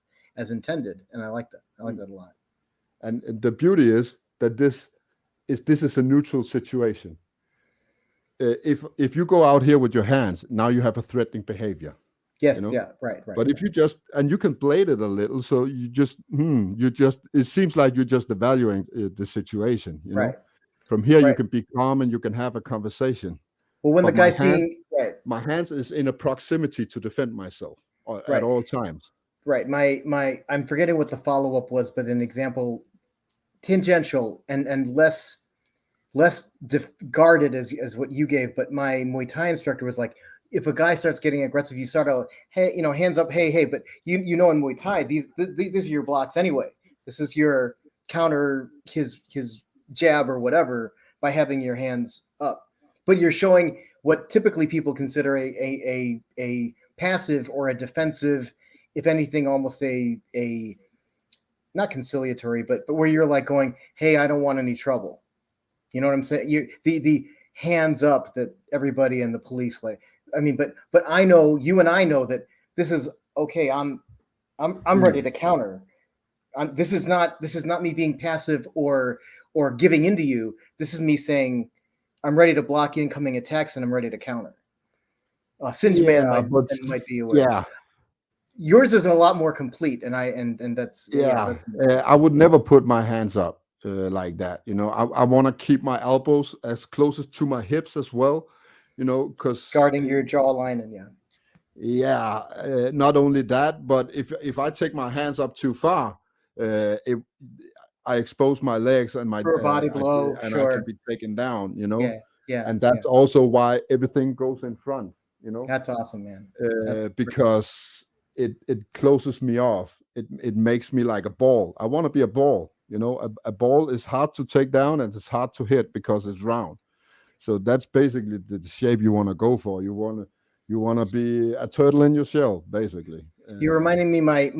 intended, and I like that. I like that a lot. And the beauty is that this is a neutral situation. If you go out here with your hands, now you have a threatening behavior. Yes, you know? yeah, right. But if you just, and you can blade it a little, so it seems like you're just evaluating the situation, you know? From here, you can be calm and you can have a conversation. Well, when the guy's my hands is in a proximity to defend myself at all times. Right. I'm forgetting what the follow-up was, but an example, tangential and less guarded as what you gave. But my Muay Thai instructor was like, if a guy starts getting aggressive, you start out, hey, you know, hands up, hey, but you know, in Muay Thai, these are your blocks anyway. This is your counter his jab or whatever by having your hands up. But you're showing what typically people consider a passive or a defensive, if anything, almost a not conciliatory, but where you're like going, hey, I don't want any trouble. You know what I'm saying? You the hands up that everybody and the police like. I mean, but I know you and I know that this is okay. I'm ready to counter. This is not me being passive or giving into you. This is me saying I'm ready to block incoming attacks and I'm ready to counter. Singe Man might be aware. Yeah. Yours is a lot more complete, and that's I would never put my hands up like that. You know, I want to keep my elbows as close to my hips as well. You know, because guarding your jawline and not only that, but if I take my hands up too far, I expose my legs and my body blow, I can be taken down. You know, and that's yeah. also why everything goes in front. You know, that's awesome, man. Because it closes me off. It makes me like a ball. I want to be a ball. You know, a ball is hard to take down and it's hard to hit because it's round. So that's basically the shape you want to go for. You want to be a turtle in your shell, basically. You're reminding me my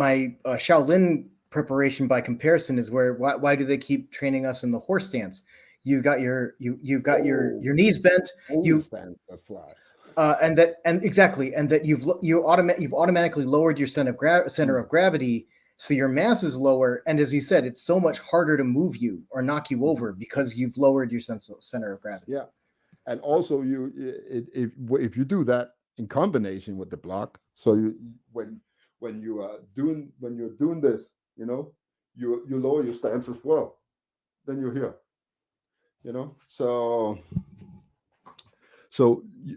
Shaolin preparation by comparison is where why do they keep training us in the horse stance? You've got you've got your knees bent, you Understand that flies. and exactly, and that you've automatically lowered your center of gravity, so your mass is lower, and as you said, it's so much harder to move you or knock you over because you've lowered your center of gravity. Yeah, and also if you do that in combination with the block, so when you're doing this, you lower your stance as well. Then you're here, So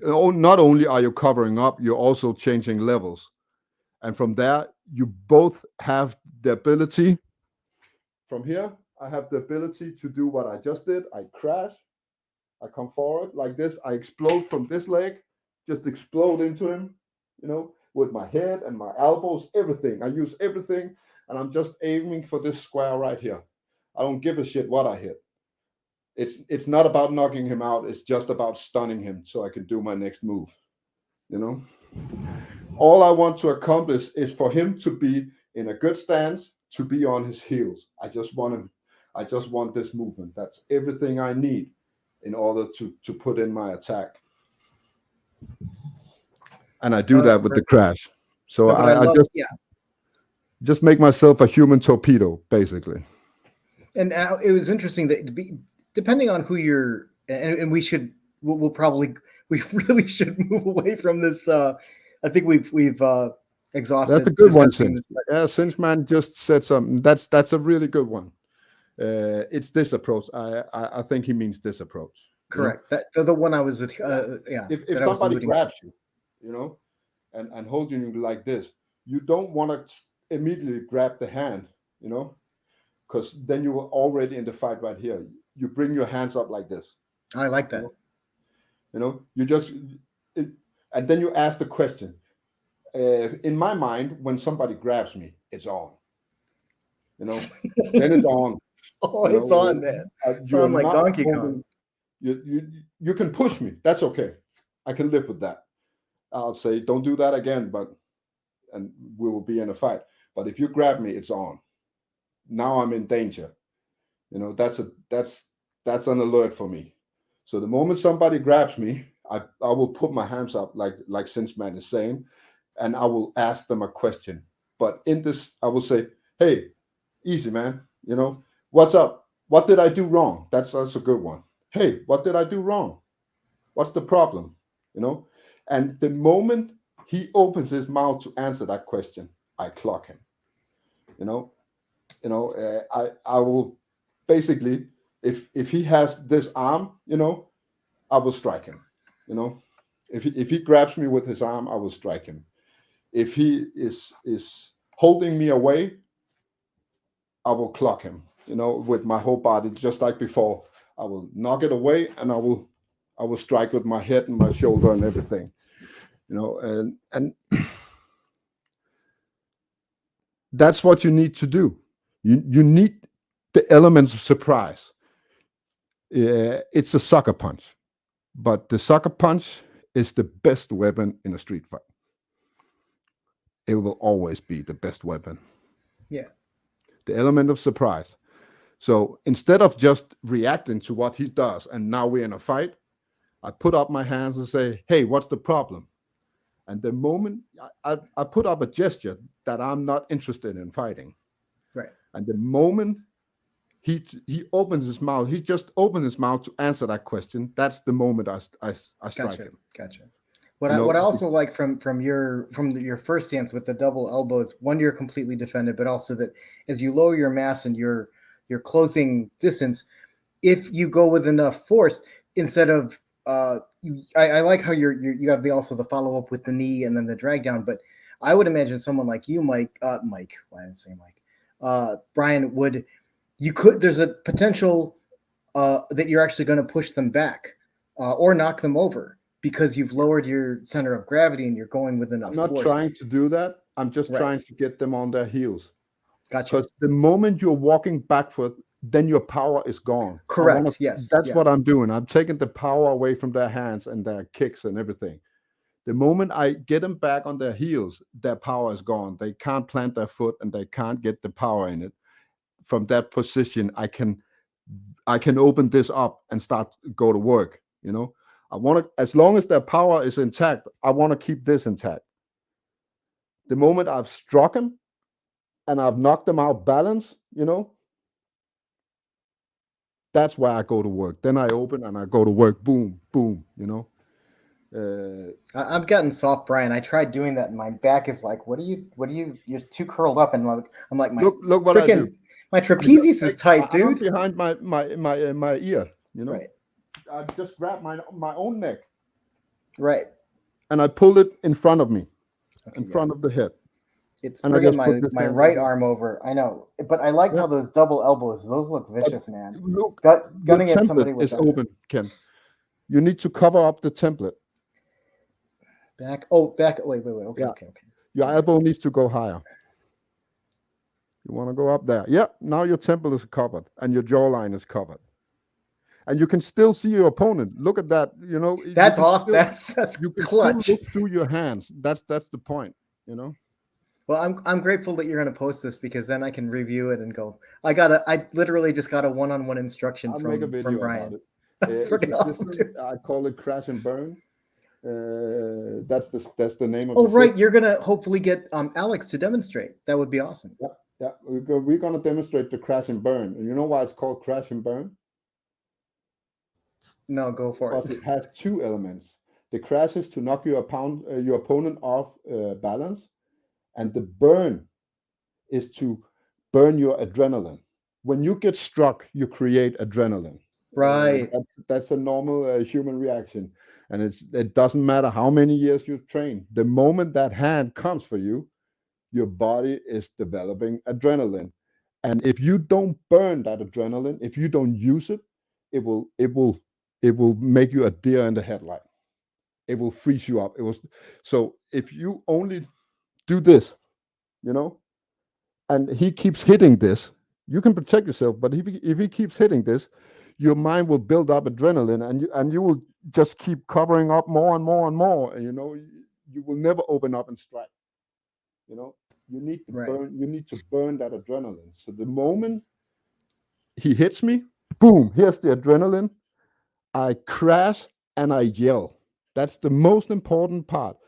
not only are you covering up, you're also changing levels, and from there you both have the ability. From here, I have the ability to do what I just did. I crash. I come forward like this. I explode from this leg, just explode into him, with my head and my elbows, everything. I use everything, and I'm just aiming for this square right here. I don't give a shit what I hit. It's not about knocking him out. It's just about stunning him so I can do my next move. All I want to accomplish is for him to be in a good stance, to be on his heels. I just want this movement. That's everything I need in order to put in my attack. And I do that with the crash. So No, I just make myself a human torpedo, basically. And it was interesting that depending on who you're, and we really should move away from this. I think we've exhausted. That's a good one, Cinch. Yeah, Cinch man just said something. That's a really good one. It's this approach. I think he means this approach. Correct. The one I was. If somebody grabs you, and holding you like this, you don't want to immediately grab the hand, because then you were already in the fight right here. You bring your hands up like this. I like that. You just, and then you ask the question. In my mind, when somebody grabs me, it's on. Then it's on. Oh, it's on, man. It's on like Donkey Kong. You can push me. That's okay. I can live with that. I'll say, don't do that again, and we will be in a fight. But if you grab me, it's on. Now I'm in danger. That's an alert for me. So the moment somebody grabs me, I will put my hands up like Cinchman is saying, and I will ask them a question. But in this, I will say, hey, easy, man. What's up? What did I do wrong? That's a good one. Hey, what did I do wrong? What's the problem? And the moment he opens his mouth to answer that question, I clock him. I will basically, if he has this arm, I will strike him. If he grabs me with his arm, I will strike him. If he is holding me away, I will clock him. With my whole body, just like before. I will knock it away, and I will strike with my head and my shoulder and everything. And that's what you need to do. You need the elements of surprise. It's a sucker punch, but the sucker punch is the best weapon in a street fight. It will always be the best weapon. Yeah. The element of surprise. So instead of just reacting to what he does, and now we're in a fight, I put up my hands and say, hey, what's the problem? And the moment I put up a gesture that I'm not interested in fighting. Right. And the moment he opens his mouth, he just opened his mouth to answer that question. That's the moment I strike him. Gotcha. What I also like from your first stance with the double elbows, one, you're completely defended, but also that as you lower your mass and your closing distance, if you go with enough force, instead of I like how you have also the follow up with the knee and then the drag down, but I would imagine someone like you, Mike, why didn't I say Mike? Brian, there's a potential that you're actually going to push them back or knock them over because you've lowered your center of gravity and you're going with enough force. I'm not trying to do that. I'm just trying to get them on their heels. Gotcha. Because the moment you're walking backward, then your power is gone. Correct. Yes. That's what I'm doing. I'm taking the power away from their hands and their kicks and everything. The moment I get them back on their heels, their power is gone. They can't plant their foot and they can't get the power in it. From that position, I can open this up and start go to work. I want to, as long as their power is intact, I want to keep this intact. The moment I've struck them and I've knocked them out balance, that's where I go to work. Then I open and I go to work. Boom, boom. I've gotten soft, Brian. I tried doing that, and my back is like, what are you? You're too curled up, and I'm like, my look what I do. My trapezius is tight, dude. Behind my ear, Right. I just grab my own neck. Right. And I pull it in front of me, in front of the head. It's bringing my right arm over. I know, but I like how those double elbows. Those look vicious, man. Look, gunning at somebody with is open, Ken. You need to cover up the template. Back. Oh, back. Wait. Okay, yeah. okay. Your elbow needs to go higher. You want to go up there. Yeah. Now your temple is covered and your jawline is covered. And you can still see your opponent. Look at that. That's awesome. That's you can clutch. still look through your hands. That's the point. Well, I'm grateful that you're going to post this, because then I can review it and go. I literally just got a one-on-one instruction from Brian. Awesome, I call it crash and burn. That's the name of. Oh, right. System. You're gonna hopefully get Alex to demonstrate. That would be awesome. Yeah. We're gonna demonstrate the crash and burn. And you know why it's called crash and burn? No, go for it. It has two elements. The crash is to knock your opponent off balance, and the burn is to burn your adrenaline. When you get struck, you create adrenaline. Right. That's a normal human reaction, and it doesn't matter how many years you've trained. The moment that hand comes for you, your body is developing adrenaline, and if you don't burn that adrenaline, if you don't use it, it will make you a deer in the headlight. It will freeze you up. So if you only do this, and he keeps hitting this, you can protect yourself. But if he keeps hitting this, your mind will build up adrenaline, and you will just keep covering up more and more and more. And you will never open up and strike. You need to burn. You need to burn that adrenaline. So the moment he hits me, boom! Here's the adrenaline. I crash and I yell. That's the most important part.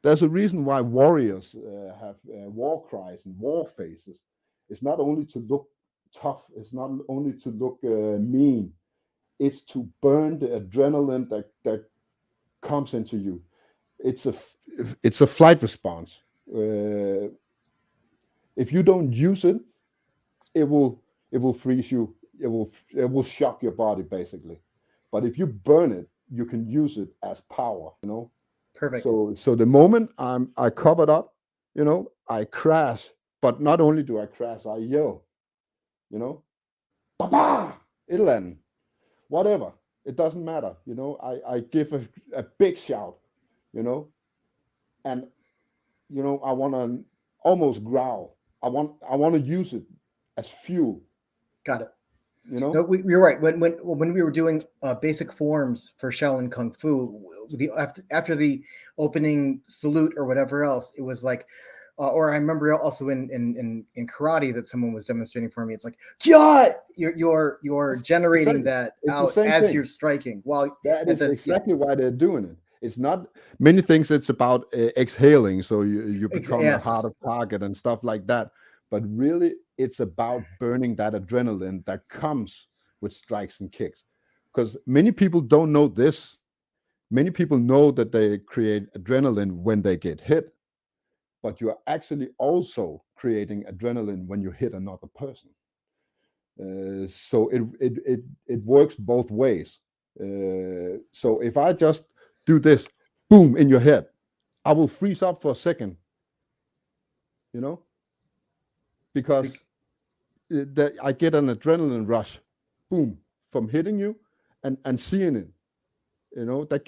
There's a reason why warriors have war cries and war faces. It's not only to look tough. It's not only to look mean. It's to burn the adrenaline that comes into you. It's a flight response. If you don't use it, it will freeze you. It will shock your body basically. But if you burn it, you can use it as power. Perfect. So the moment I covered up, I crash. But not only do I crash, I yell. Ba-ba! It'll end. Whatever. It doesn't matter. I give a big shout. And I want to almost growl. I want to use it as fuel. Got it. No, you're right. When we were doing basic forms for Shaolin Kung Fu, after the opening salute or whatever else, it was like, or I remember also in karate that someone was demonstrating for me. It's like, Kya! You're generating that out as you're striking. Well, that is exactly why they're doing it. It's not many things. It's about exhaling, so you become a harder target and stuff like that. But really, it's about burning that adrenaline that comes with strikes and kicks. Because many people don't know this. Many people know that they create adrenaline when they get hit, but you're actually also creating adrenaline when you hit another person. So it works both ways. So if I just do this, boom, in your head, I will freeze up for a second. Because I get an adrenaline rush, boom, from hitting you and seeing it. That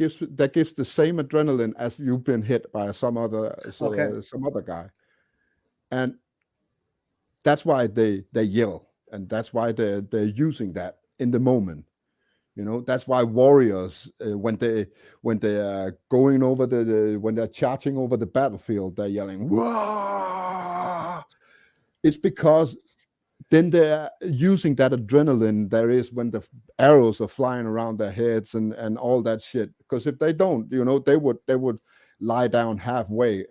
gives the same adrenaline as you've been hit by some other guy, and that's why they yell, and that's why they're using that in the moment. You know, that's why warriors, when they are going over when they're charging over the battlefield, they're yelling, "Wah!" It's because then they're using that adrenaline there is when the arrows are flying around their heads and all that shit. Because if they don't, you know, they would lie down halfway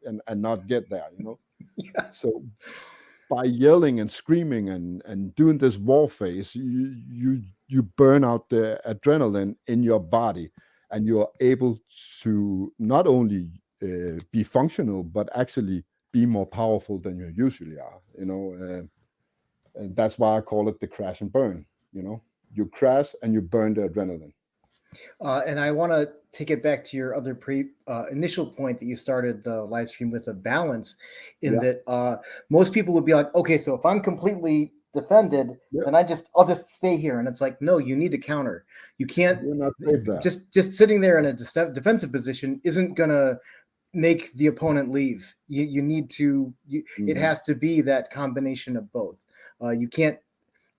and not get there, you know. Yeah. So by yelling and screaming and doing this war phase, you burn out the adrenaline in your body, and you're able to not only be functional but actually be more powerful than you usually are. You know, and that's why I call it the crash and burn. You know, you crash and you burn the adrenaline. And I want to take it back to your other initial point that you started the live stream with, a balance, in Yeah, that most people would be like, okay, so if I'm completely defended, yeah, then I'll just stay here. And it's like, no, you need to counter. You can't you're not safe there. just sitting there in a defensive position isn't gonna make the opponent leave. You need to. It Mhm. has to be that combination of both. You can't.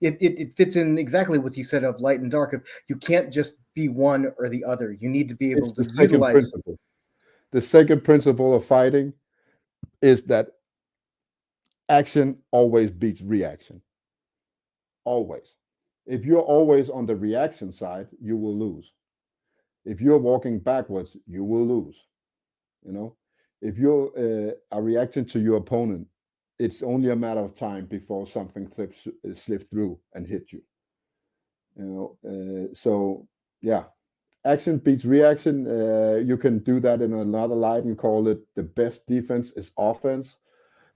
It fits in exactly what you said of light and dark. Of you can't just be one or the other. You need to be It's able the to second utilize. principle. The second principle of fighting is that action always beats reaction. Always. If you're always on the reaction side, you will lose. If you're walking backwards, you will lose. You know, if you are reacting to your opponent, it's only a matter of time before something slips through and hit you. You know, so yeah, action beats reaction. You can do that in another light and call it the best defense is offense.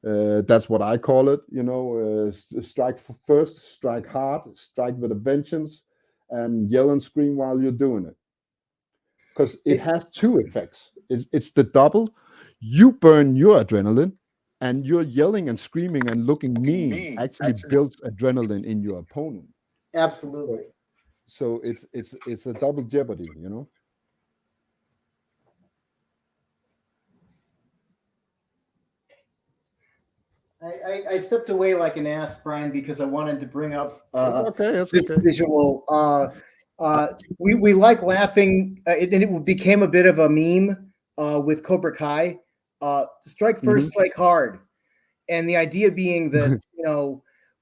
That's what I call it. You know, strike first, strike hard, strike with a vengeance, and yell and scream while you're doing it. Because it It, has two effects. It's the double. You burn your adrenaline, and your yelling and screaming and looking mean actually builds adrenaline in your opponent. So, absolutely. so it's a double jeopardy. You know. I stepped away like an ass, Brian, because I wanted to bring up It's okay. It's this okay. visual. We like laughing, and it became a bit of a meme with Cobra Kai. Strike Hmm. first, strike hard, and the idea being that,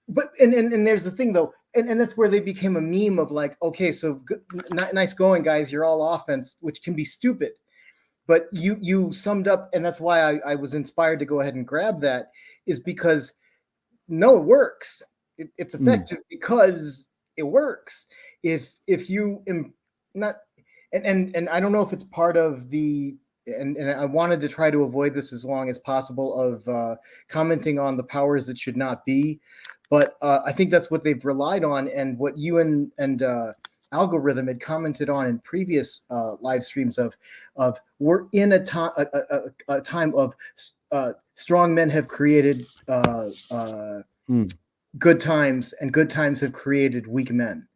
but and there's the thing though, and that's where they became a meme of like, okay, so good, nice going, guys, you're all offense, which can be stupid, but you summed up, and that's why I was inspired to go ahead and grab that, is because no, it works. It's Mm. effective because it works. If you not, and I don't know if it's part of the, and I wanted to try to avoid this as long as possible of commenting on the powers that should not be, but I think that's what they've relied on, and what you and Algorithm had commented on in previous live streams of we're in a time of strong men have created Mm. good times, and good times have created weak men,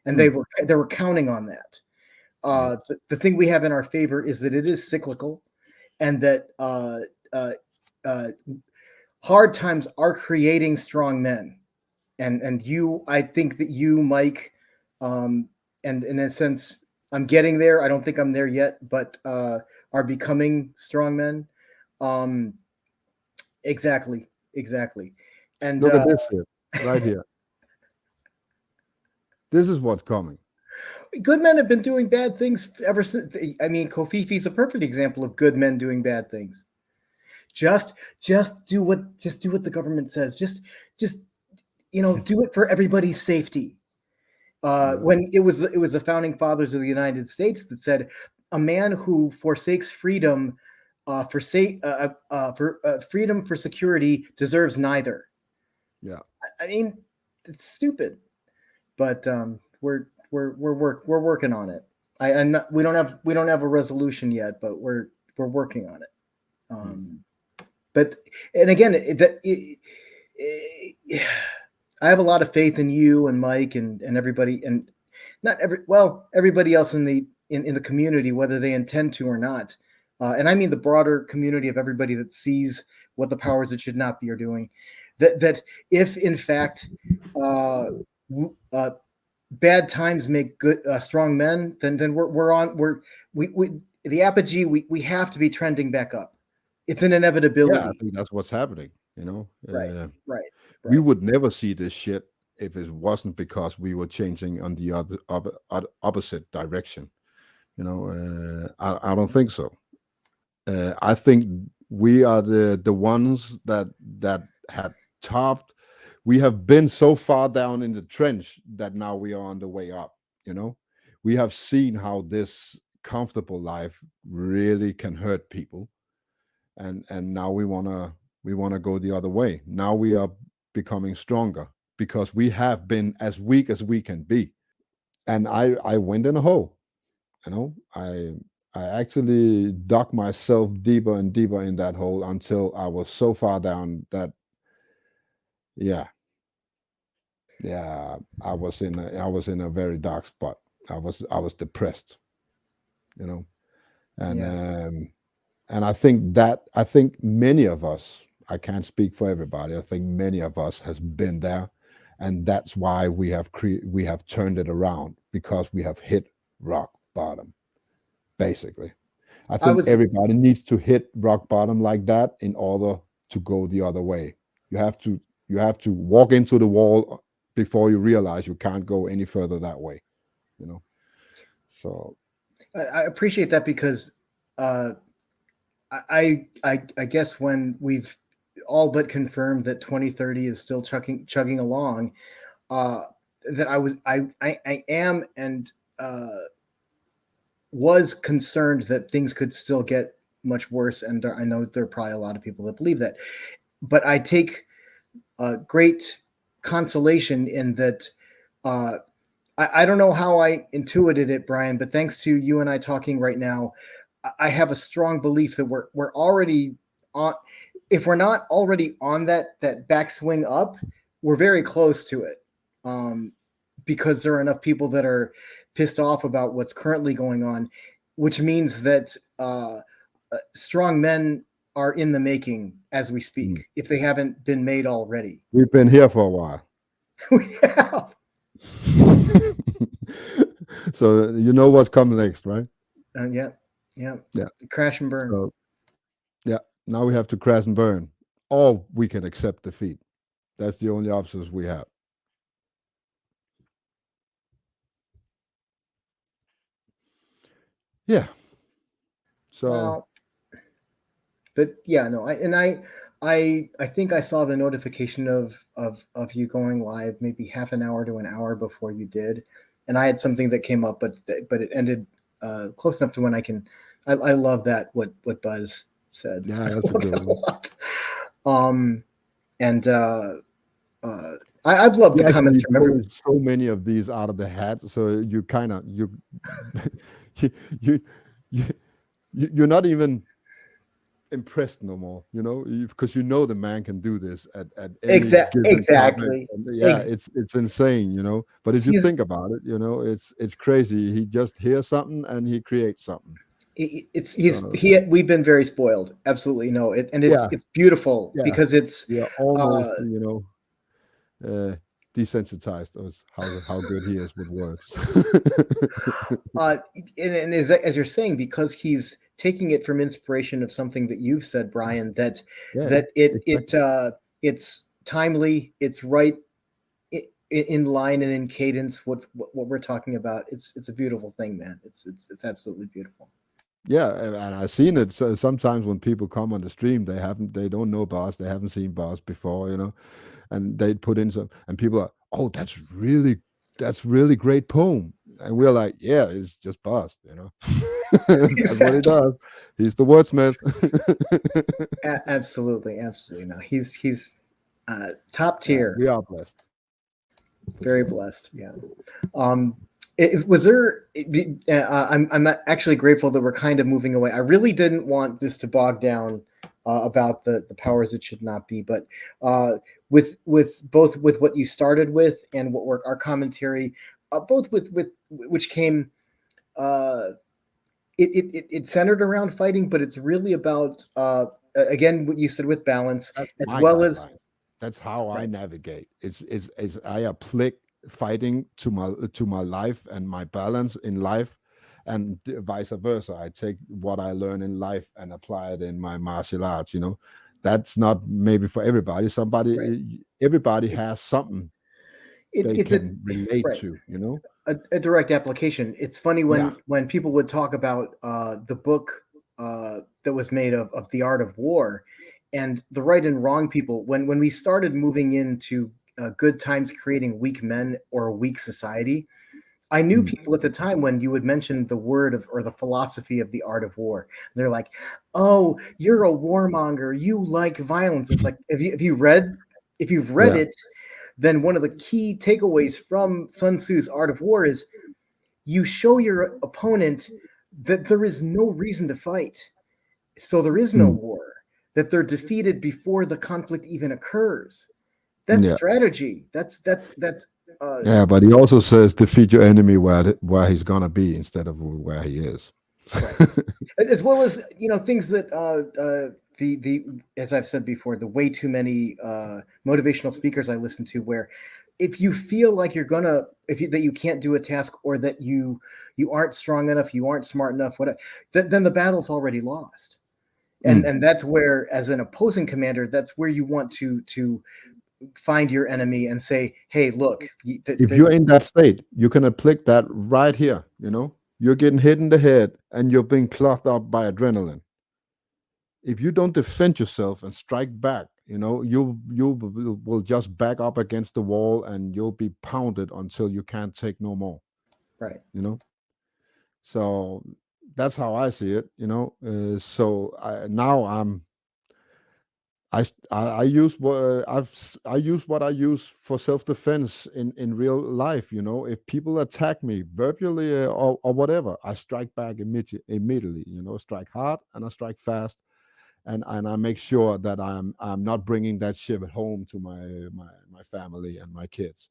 and Mm. they were counting on that. Yeah. The thing we have in our favor is that it is cyclical, and that uh, uh, hard times are creating strong men, and you, I think that you, Mike, um, and in a sense, I'm getting there. I don't think I'm there yet, but are becoming strong men. Um, exactly, exactly, and Look at this shit right here. This is what's coming. good men have been doing bad things ever since. I mean, Kofifi's a perfect example of good men doing bad things. Just, just do what the government says. Just do it for everybody's safety. Yeah. When it was the founding fathers of the United States that said, a man who forsakes freedom for freedom for security deserves neither. Yeah. I mean, it's stupid, but we're working on it. I'm not, we don't have a resolution yet, but we're working on it. Mm. Um, but and again, I have a lot of faith in you and Mike and everybody, and not everybody else in the community, whether they intend to or not. And I mean the broader community of everybody that sees what the powers that should not be are doing. That if in fact uh, bad times make good strong men, then we the apogee, we have to be trending back up. It's an Yeah, I inevitability. think that's what's happening. Right, right, We right. would never see this shit if it wasn't because we were changing on the opposite direction. I don't think so. I think we are the ones that had topped. We have been so far down in the trench that now we are on the way up. You know, we have seen how this comfortable life really can hurt people, and now we wanna go the other way. Now we are becoming stronger because we have been as weak as we can be. And I went in a hole. I actually dug myself deeper and deeper in that hole until I was so far down that, yeah, yeah, I was in a very dark spot. I was depressed, you know, and Yeah. I think many of us. I can't speak for everybody. I think many of us has been there, and that's why we have turned it around because we have hit rock bottom, basically. I I think was everybody needs to hit rock bottom like that in order to go the other way. You have to you have to walk into the wall before you realize you can't go any further that way, you know. So I appreciate that because uh I guess when we've all but confirmed that 2030 is still chugging along, uh, that I am and uh, was concerned that things could still get much worse, and I know there are probably a lot of people that believe that, but I take great consolation in that. Uh, I don't know how I intuited it, Brian, but thanks to you and I talking right now, I have a strong belief that we're already on. If we're not already on that backswing up, we're very close to it, um, because there are enough people that are pissed off about what's currently going on, which means that strong men are in the making as we speak, mm, if they haven't been made already. we've been here for a while. We have. So you know what's coming next, right? Yeah, yeah. Yeah. Crash and burn. So yeah, now we have to crash and burn, or we can accept defeat. That's the only options we have. Yeah. So Well, but yeah, no, I think I saw the notification of you going live maybe half an hour to an hour before you did, and I had something that came up, but it ended close enough to when I can. I love that what Buzz said. yeah, I that's a love good that a one. lot. Um, and uh, I've loved He the comments actually from everyone. pulls so many of these out of the hat, so you kind of you you you you're not even impressed no more, because the man can do this at any given comment. Exactly. And yeah, Ex- it's insane. But if you he's think about it, it's crazy. He just hears something and he creates something. it's So we've been very spoiled, absolutely. No, and yeah, it's beautiful yeah, because it's we are uh almost desensitized as how good he is with words. uh and as you're saying, because he's taking it from inspiration of something that you've said, Brian, Yeah, that exactly. it's timely, it's right, in line and in cadence what we're talking about. It's a beautiful thing, man. It's absolutely beautiful. Yeah, and I've seen it. So sometimes when people come on the stream, they don't know bars, they haven't seen bars before, and they put in some, and people are, oh, that's really great poem, and we're like, yeah, it's just bars, that's what he Exactly. does. He's the wordsmith. Absolutely, absolutely. No, he's top Yeah, tier. we are blessed for Very sure. blessed. Yeah. Um, was there? I'm actually grateful that we're kind of moving away. I really didn't want this to bog down about the powers that should not be, but uh, with both with what you started with and what were our commentary, both with which came. Uh, it centered around fighting, but it's really about again what you said with balance That's as my well as guideline. That's how I right. navigate. It's I apply fighting to my life and my balance in life, and vice versa. I take what I learn in life and apply it in my martial arts. That's not maybe for everybody. Right. Everybody It's has something they it's a can relate right. to. A direct application. It's funny Yeah. when people would talk about the book that was made of the art of war, and the right and wrong people. When we started moving into good times creating weak men or a weak society, I knew Mm. people at the time when you would mention the word of or the philosophy of the art of war. They're like, "Oh, you're a warmonger. You like violence." It's like if you've read Yeah. it, then one of the key takeaways from Sun Tzu's Art of War is you show your opponent that there is no reason to fight. So there is no Mm. war, that they're defeated before the conflict even occurs. That's Yeah. strategy. That's Yeah, but he also says defeat your enemy where he's gonna be instead of where he is. right. As well as things that the as I've said before, the way too many motivational speakers I listen to, where if you feel like you're gonna if you that you can't do a task or that you aren't strong enough, you aren't smart enough, whatever, then the battle's already lost. And Mm. and that's where, as an opposing commander, that's where you want to find your enemy and say, hey, look, If you're in that state, you can apply that right here. You're getting hit in the head and you're being clothed up by adrenaline. If you don't defend yourself and strike back, you will just back up against the wall and you'll be pounded until you can't take no more. right. You know. So that's how I see it. So now I use what I use what I use for self defense in real life. If people attack me verbally or whatever, I strike back immediately. Strike hard and I strike fast, and I make sure that I'm not bringing that shit home to my family and my kids.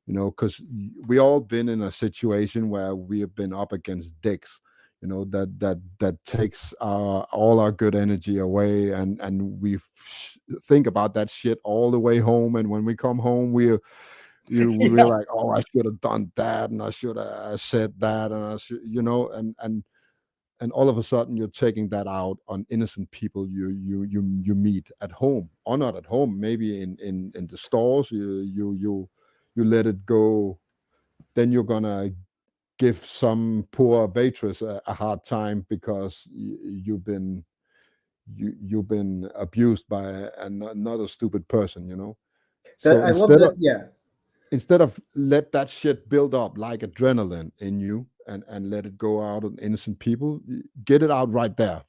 Because we all been in a situation where we have been up against dicks, that takes all our good energy away, and we think about that shit all the way home, and when we come home, we're Yeah. like, oh, I should have done that, and I should have said that, and I should, and all of a sudden you're taking that out on innocent people you meet at home or not at home, maybe in the stores. You let it go, then you're gonna give some poor waitress a hard time because you've been abused by another stupid person. That So I love instead of that. Yeah. instead of let that shit build up like adrenaline in you and let it go out on innocent people, get it out right there,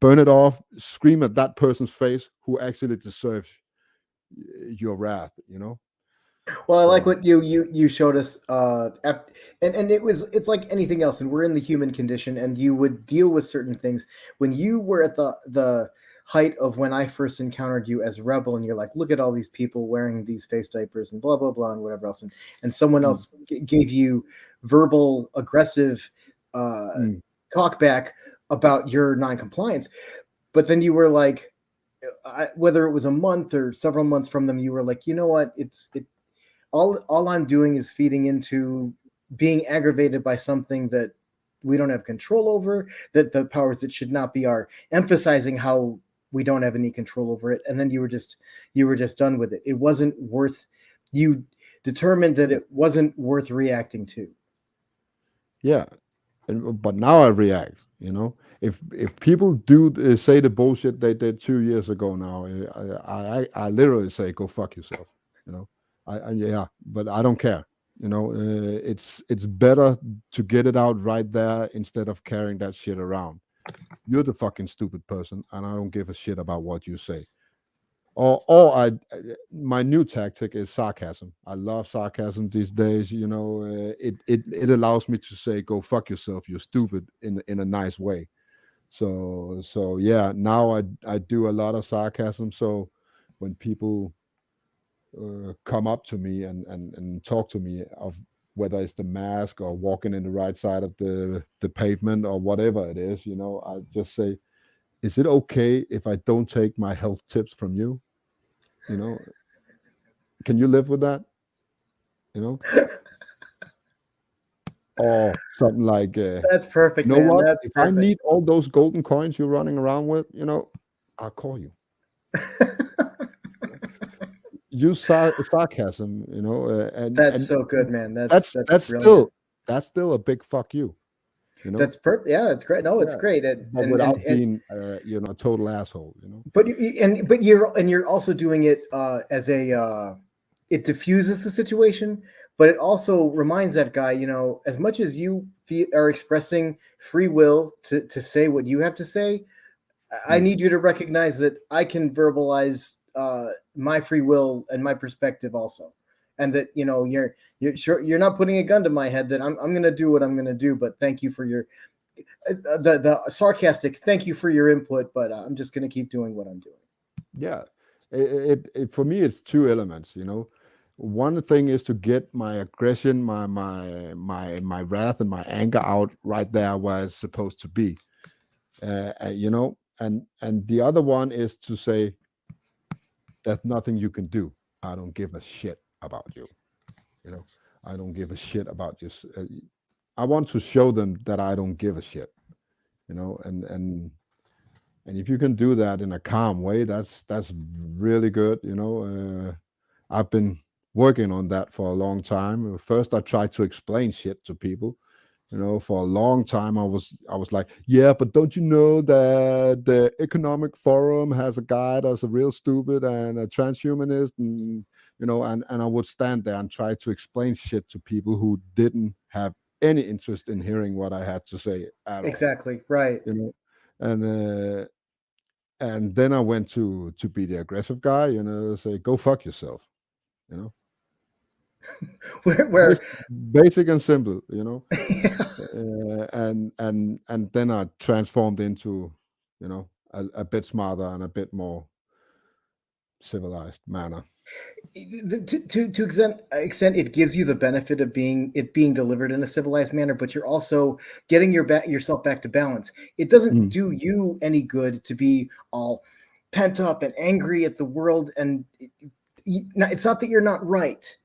burn it off, scream at that person's face who actually deserves your wrath. Well, I like So what you showed us, and it's like anything else, and we're in the human condition, and you would deal with certain things when you were at the height of when I first encountered you as Rebel, and you're like, look at all these people wearing these face diapers and blah blah blah and whatever else, and someone mm, else gave you verbal aggressive uh, mm, talk back about your non-compliance, but then you were like, whether it was a month or several months from them, you were like, you know what, all I'm doing is feeding into being aggravated by something that we don't have control over, that the powers that should not be are emphasizing how we don't have any control over it, and then you were just done with it. It wasn't worth, you determined that yeah, it wasn't worth reacting to. yeah. But now I react. If people do say the bullshit they did 2 years ago now, I literally say go fuck yourself. You know, yeah, but I don't care. It's better to get it out right there instead of carrying that shit around. You're the fucking stupid person, and I don't give a shit about what you say. My new tactic is sarcasm. I love sarcasm these days. It allows me to say go fuck yourself, you're stupid, in a nice way. So yeah, now I do a lot of sarcasm. So when people come up to me and talk to me of whether it's the mask or walking in the right side of the pavement or whatever it is, I just say, is it okay if I don't take my health tips from you? you know can you live with that? you know, or something like, That's you perfect, know man. what? That's If I perfect. need all those golden coins you're running around with, I'll call you. Use sarcasm, That's and so good, man. That's that's that's that's brilliant. still that's still a big fuck you, you know. That's perfect. Yeah, that's great. No, it's Yeah, great. but without being, a total asshole, you know. But you're also doing it as a it diffuses the situation, but it also reminds that guy, as much as you are expressing free will to say what you have to say, I Mm. need you to recognize that I can verbalize my free will and my perspective also, and that you're sure you're not putting a gun to my head that I'm going to do what I'm going to do. But thank you for your the sarcastic. Thank you for your input, but I'm just going to keep doing what I'm doing. Yeah, it for me it's two elements, you know. One thing is to get my aggression, my wrath and my anger out right there where it's supposed to be, and the other one is to say there's nothing you can do. I don't give a shit about you, you know. I don't give a shit about you. I want to show them that I don't give a shit, and if you can do that in a calm way, that's really good, I've been working on that for a long time. First I tried to explain shit to people. For a long time I was like, yeah, but don't you know that the Economic Forum has a guy that's a real stupid and a transhumanist, and I would stand there and try to explain shit to people who didn't have any interest in hearing what I had to say at all, Exactly right. you know and then I went to be the aggressive guy, say go fuck yourself, you know. Where Basic, basic and simple, and then I transformed into, a bit smarter and a bit more civilized manner. to extent it gives you the benefit of being delivered in a civilized manner, but you're also getting yourself back to balance. It doesn't Mm. do you any good to be all pent up and angry at the world, and it's not that you're not right,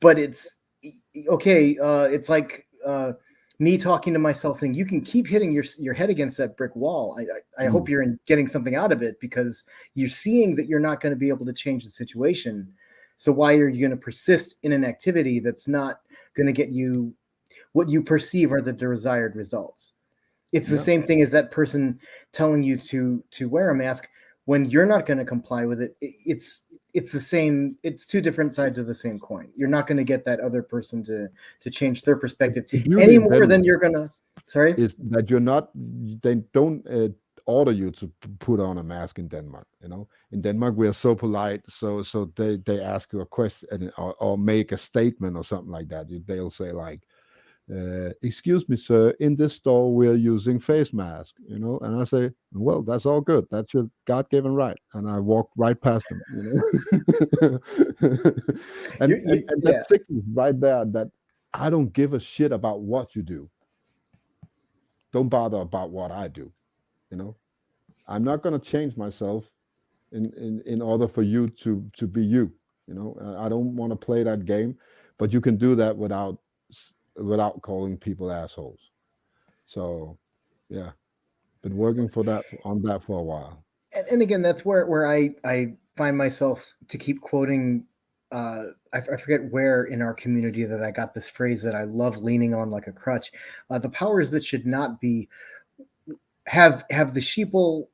but it's okay. It's like me talking to myself saying, you can keep hitting your head against that brick wall. I hope Mm. you're getting something out of it, because you're seeing that you're not going to be able to change the situation. So why are you going to persist in an activity that's not going to get you what you perceive are the desired results? It's the Yeah. same thing as that person telling you to wear a mask when you're not going to comply with it. It's the same. It's two different sides of the same coin. You're not going to get that other person to change their perspective The beauty any in more than Denmark you're gonna. Sorry. is that they don't order you to put on a mask in Denmark. In Denmark we are so polite, so they ask you a question or make a statement or something like that. They'll say like, excuse me, sir, in this store we're using face mask, and I say, well, that's all good, that's your god-given right, and I walk right past them, and that Yeah. signals right there that I don't give a shit about what you do. Don't bother about what I do. you know I'm not going to change myself in order for you to be you. I don't want to play that game, but you can do that without calling people assholes. So, yeah, been working on that for a while. And again, that's where I find myself to keep quoting. I forget where in our community that I got this phrase that I love leaning on like a crutch. The powers that should not be have the sheeple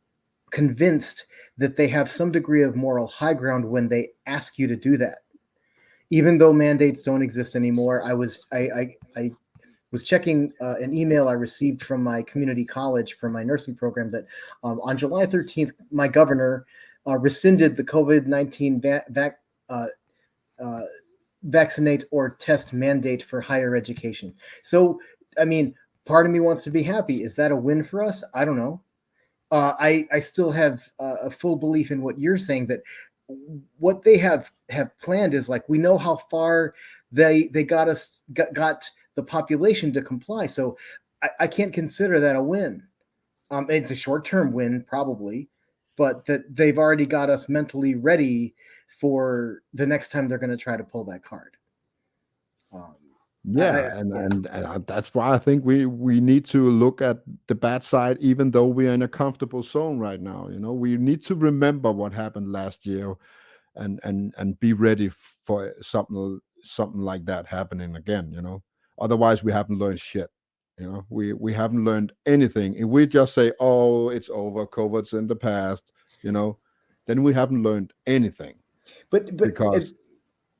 convinced that they have some degree of moral high ground when they ask you to do that, even though mandates don't exist anymore. I was checking an email I received from my community college for my nursing program that on July 13th, my governor rescinded the COVID-19 uh, uh, vaccinate or test mandate for higher education. So, I mean, part of me wants to be happy. Is that a win for us? I don't know. I still have a full belief in what you're saying, that what they have planned is like, we know how far they got the population to comply. So I can't consider that a win. It's a short term win probably, but that they've already got us mentally ready for the next time they're going to try to pull that card. Yeah, Yeah. that's why I think we need to look at the bad side, even though we are in a comfortable zone right now. We need to remember what happened last year, and be ready for something like that happening again. Otherwise we haven't learned shit. We haven't learned anything. If we just say, oh, it's over, COVID's in the past, then we haven't learned anything, But because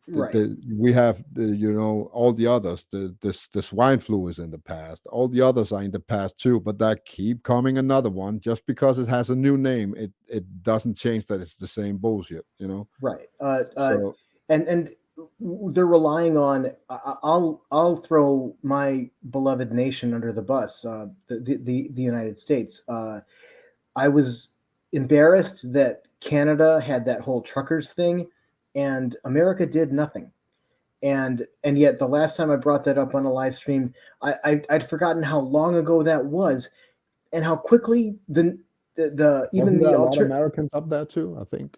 right. we have all the others. The swine flu is in the past. All the others are in the past too, but that keep coming another one. Just because it has a new name, it doesn't change that it's the same bullshit. Right. So And they're relying on. I'll throw my beloved nation under the bus. The United States. I was embarrassed that Canada had that whole truckers thing, and America did nothing. And yet the last time I brought that up on a live stream, I'd forgotten how long ago that was, and how quickly the even wasn't there the a lot of alter. Americans up there too, I think?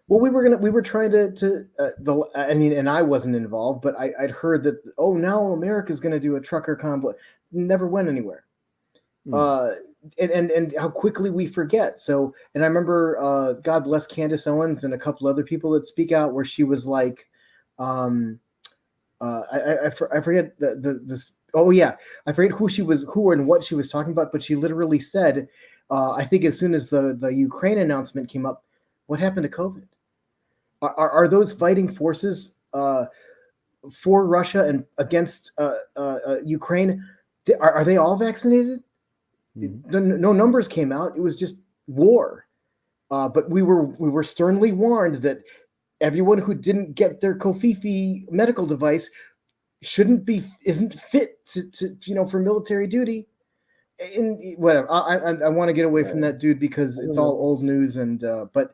Well, we were trying to the I mean, and I wasn't involved, but I'd heard that, oh, now America's going to do a trucker combo. Never went anywhere. Hmm. And how quickly we forget. So, and I remember, God bless Candace Owens and a couple other people that speak out, where she was like, um, I forget this. Oh yeah, I forget who and what she was talking about, but she literally said, I think as soon as the Ukraine announcement came up, what happened to COVID? Are those fighting forces for Russia and against Ukraine? Are they all vaccinated? Mhm. No numbers came out. It was just war. But we were sternly warned that everyone who didn't get their Kofifi medical device isn't fit to for military duty. In whatever, I want to get away from that dude because I it's don't all know. old news, and but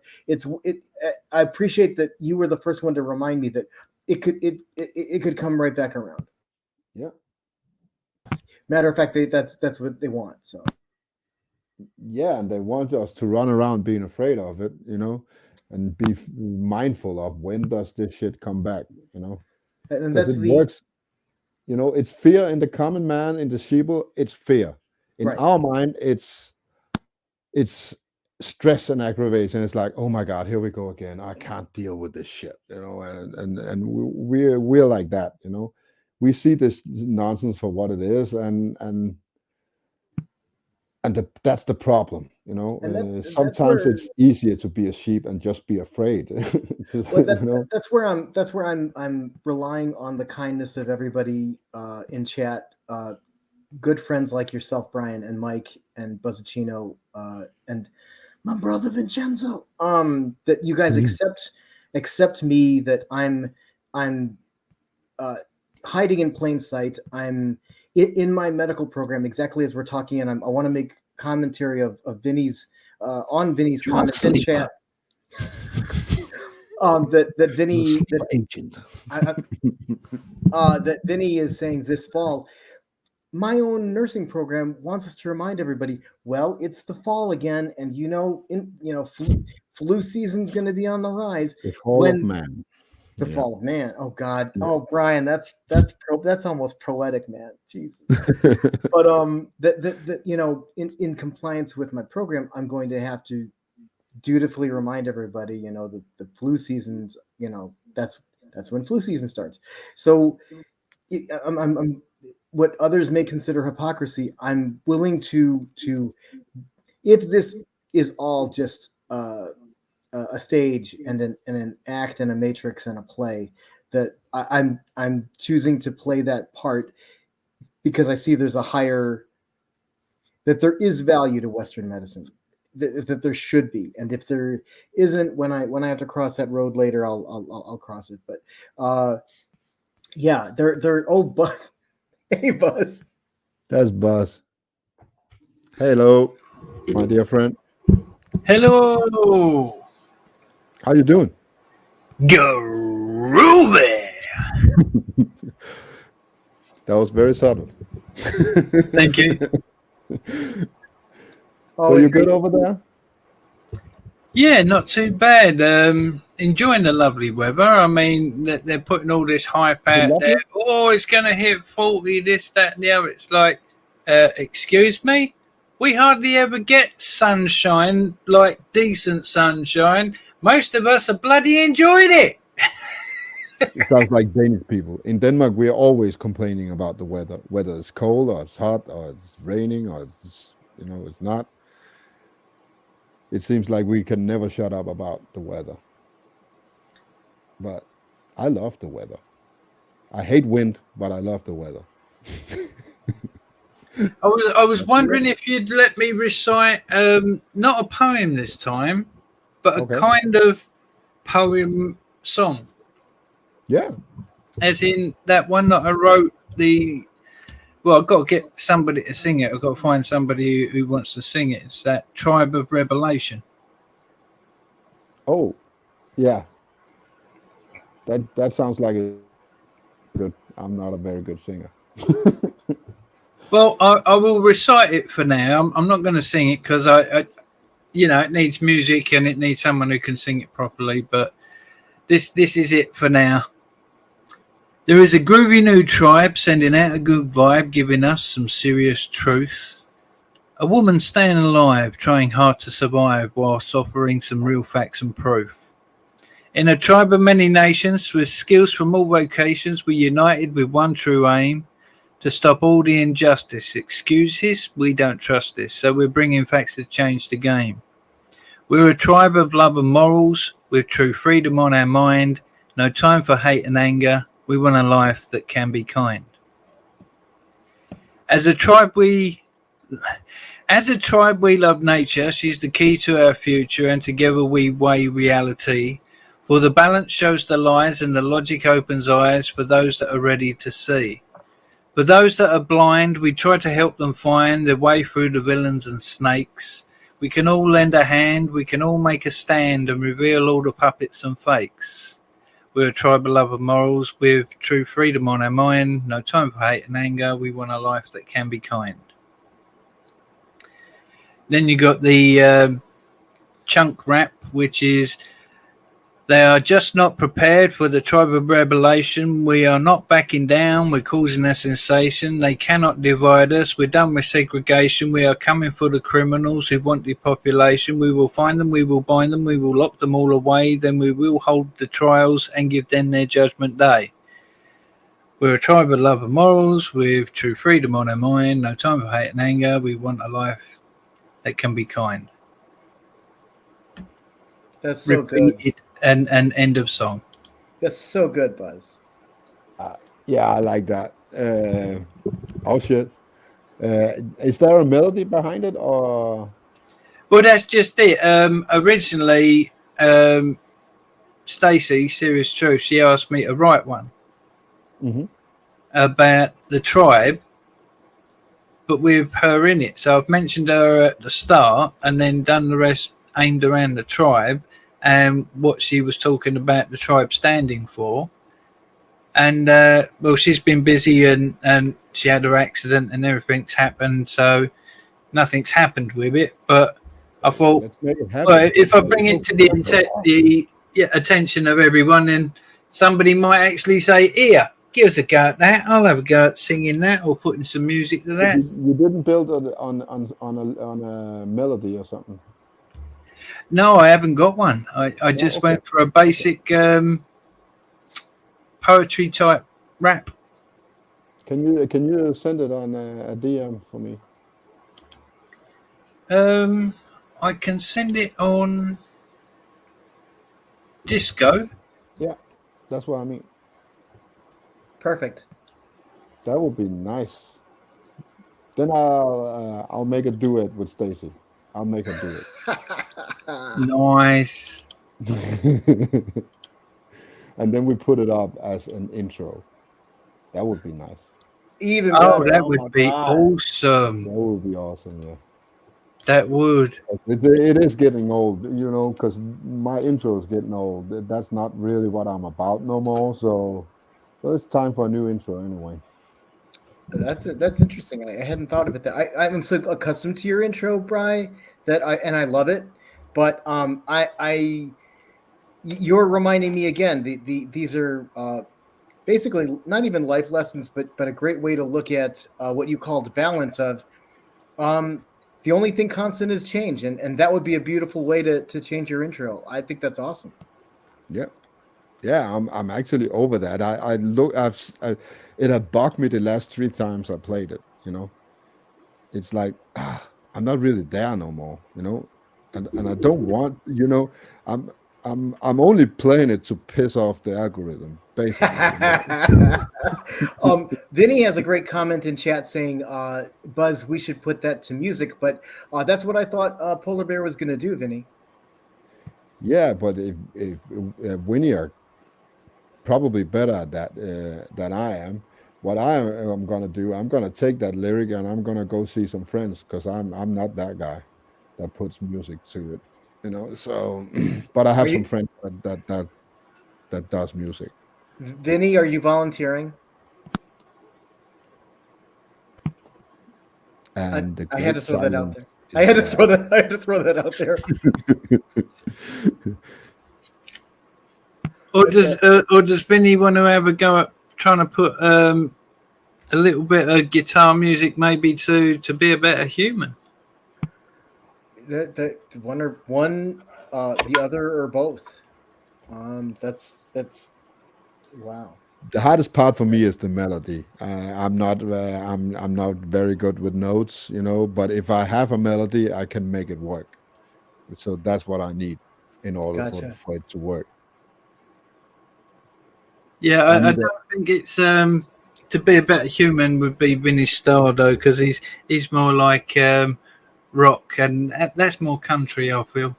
I appreciate that you were the first one to remind me that it could come right back around. Yeah. Matter of fact, that's what they want. So Yeah, and they want us to run around being afraid of it, and be mindful of when does this shit come back, and because that's it the works. It's fear in the common man, in the sheeple, it's fear. In right. our mind, it's stress and aggravation. It's like, oh my God, here we go again. I can't deal with this shit, and we're like that. We see this nonsense for what it is, and that's the problem. And that's Sometimes where it's easier to be a sheep and just be afraid. well, you know that's where I'm relying on the kindness of everybody in chat. Good friends like yourself, Brian and Mike and Buzzacino, and my brother Vincenzo. That you guys Mhm. accept me, that I'm uh, hiding in plain sight. I'm in my medical program, exactly as we're talking, and I want to make commentary of Vinny's on Vinny's You are comments in sleeper. chat. That You're a Vinny sleeper agent. I, that Vinny is saying this fall. My own nursing program wants us to remind everybody, well, it's the fall again, and flu season's going to be on the rise. The fall of When man. the Yeah. fall of man, oh God, Yeah. oh Brian, that's almost poetic, man. Jesus. But that in compliance with my program, I'm going to have to dutifully remind everybody, the flu seasons, that's when flu season starts. So I'm what others may consider hypocrisy. I'm willing to if this is all just a stage and an act and a matrix and a play, that I'm choosing to play that part because I see there's that there is value to Western medicine. That there should be, and if there isn't, when I have to cross that road later, I'll cross it. But yeah, they're oh Buzz, hey Buzz, That's Buzz. Hello, my dear friend. Hello, How you doing? groovy. That was very subtle. Thank you. So you good over there? Yeah, not too bad. Enjoying the lovely weather. I mean, they're putting all this hype Is it out there. lovely? Oh, it's going to hit 40, this, that, and the other. It's like, excuse me? We hardly ever get sunshine, like decent sunshine. Most of us are bloody enjoying it. It sounds like Danish people. In Denmark, we are always complaining about the weather, whether it's cold or it's hot or it's raining or it's it's not. It seems like we can never shut up about the weather. But I love the weather. I hate wind, but I love the weather. I was wondering if you'd let me recite not a poem this time, but a Okay. kind of poem song. Yeah. As in that one that I wrote. I've got to get somebody to sing it. I've got to find somebody who wants to sing it. It's that Tribe of Revelation. Oh, yeah. That sounds like a good. I'm not a very good singer. Well, I will recite it for now. I'm not going to sing it because it needs music and it needs someone who can sing it properly. But this is it for now. There is a groovy new tribe sending out a good vibe, giving us some serious truth. A woman staying alive, trying hard to survive whilst offering some real facts and proof. In a tribe of many nations, with skills from all vocations, we're united with one true aim, to stop all the injustice. Excuses, we don't trust this, so we're bringing facts to change the game. We're a tribe of love and morals, with true freedom on our mind, no time for hate and anger, we want a life that can be kind. As a tribe, we love nature. She's the key to our future, and together we weigh reality. For the balance shows the lies, and the logic opens eyes for those that are ready to see. For those that are blind, we try to help them find their way through the villains and snakes. We can all lend a hand, we can all make a stand and reveal all the puppets and fakes. We're a tribe of love and morals with true freedom on our mind. No time for hate and anger. We want a life that can be kind. Then you got the chunk rap, which is they are just not prepared for the tribe of revelation. We are not backing down. We're causing a sensation. They cannot divide us. We're done with segregation. We are coming for the criminals who want the population. We will find them. We will bind them. We will lock them all away. Then we will hold the trials and give them their judgment day. We're a tribe of love and morals with true freedom on our mind. No time for hate and anger. We want a life that can be kind. That's so Repeated good. and end of song. That's so good, Buzz. Yeah, I like that. Oh shit! Is there a melody behind it, or Well, that's just it. Originally, Stacey, Serious Truth, she asked me to write one about the tribe, but with her in it. So I've mentioned her at the start and then done the rest aimed around the tribe and what she was talking about the tribe standing for. And she's been busy and she had her accident and everything's happened, so nothing's happened with it. But I thought, let's make it happen? well, if I bring it to the attention of everyone, then somebody might actually say, "Here, give us a go at that. I'll have a go at singing that or putting some music to that." You didn't build it on a melody or something. No, I haven't got one. I just went for a basic poetry type rap. Can you send it on a DM for me? I can send it on Disco. Yeah, that's what I mean. Perfect. That would be nice. Then I'll make a duet with Stacy. I'll make her do it. Nice. And then we put it up as an intro. That would be nice. Even Oh, better. that Oh would my be God. awesome. That would be awesome. Yeah. That would. It is getting old, because my intro is getting old. That's not really what I'm about no more. So it's time for a new intro anyway. That's interesting. I hadn't thought of it. I'm so accustomed to your intro, Bri, that I love it. but you're reminding me again. These are basically not even life lessons, but a great way to look at what you called balance of. The only thing constant is change, and that would be a beautiful way to change your intro. I think that's awesome. Yeah. Yeah, I'm actually over that. I look, it had bugged me the last 3 times I played it. It's like I'm not really there no more. And I don't want. I'm I'm only playing it to piss off the algorithm, basically. Vinny has a great comment in chat saying, "Buzz, we should put that to music." But that's what I thought Polar Bear was going to do, Vinny. Yeah, but if Winnie are probably better at that than I am. What I am gonna do, I'm gonna take that lyric and I'm gonna go see some friends because I'm not that guy that puts music to it. So, but I Are have some you, friends that does music. Vinny? Are you volunteering? And the I had to great throw that out there. silence is there. I had to throw that out there. Or does Vinny want to have a go at trying to put a little bit of guitar music maybe to be a better human? The one, the other, or both. That's wow. The hardest part for me is the melody. I'm not very good with notes, but if I have a melody, I can make it work. So that's what I need in order Gotcha. for it to work. Yeah, I I need don't think it's to be a better human would be Vinny's style though, because he's more like rock, and that's more country, I feel.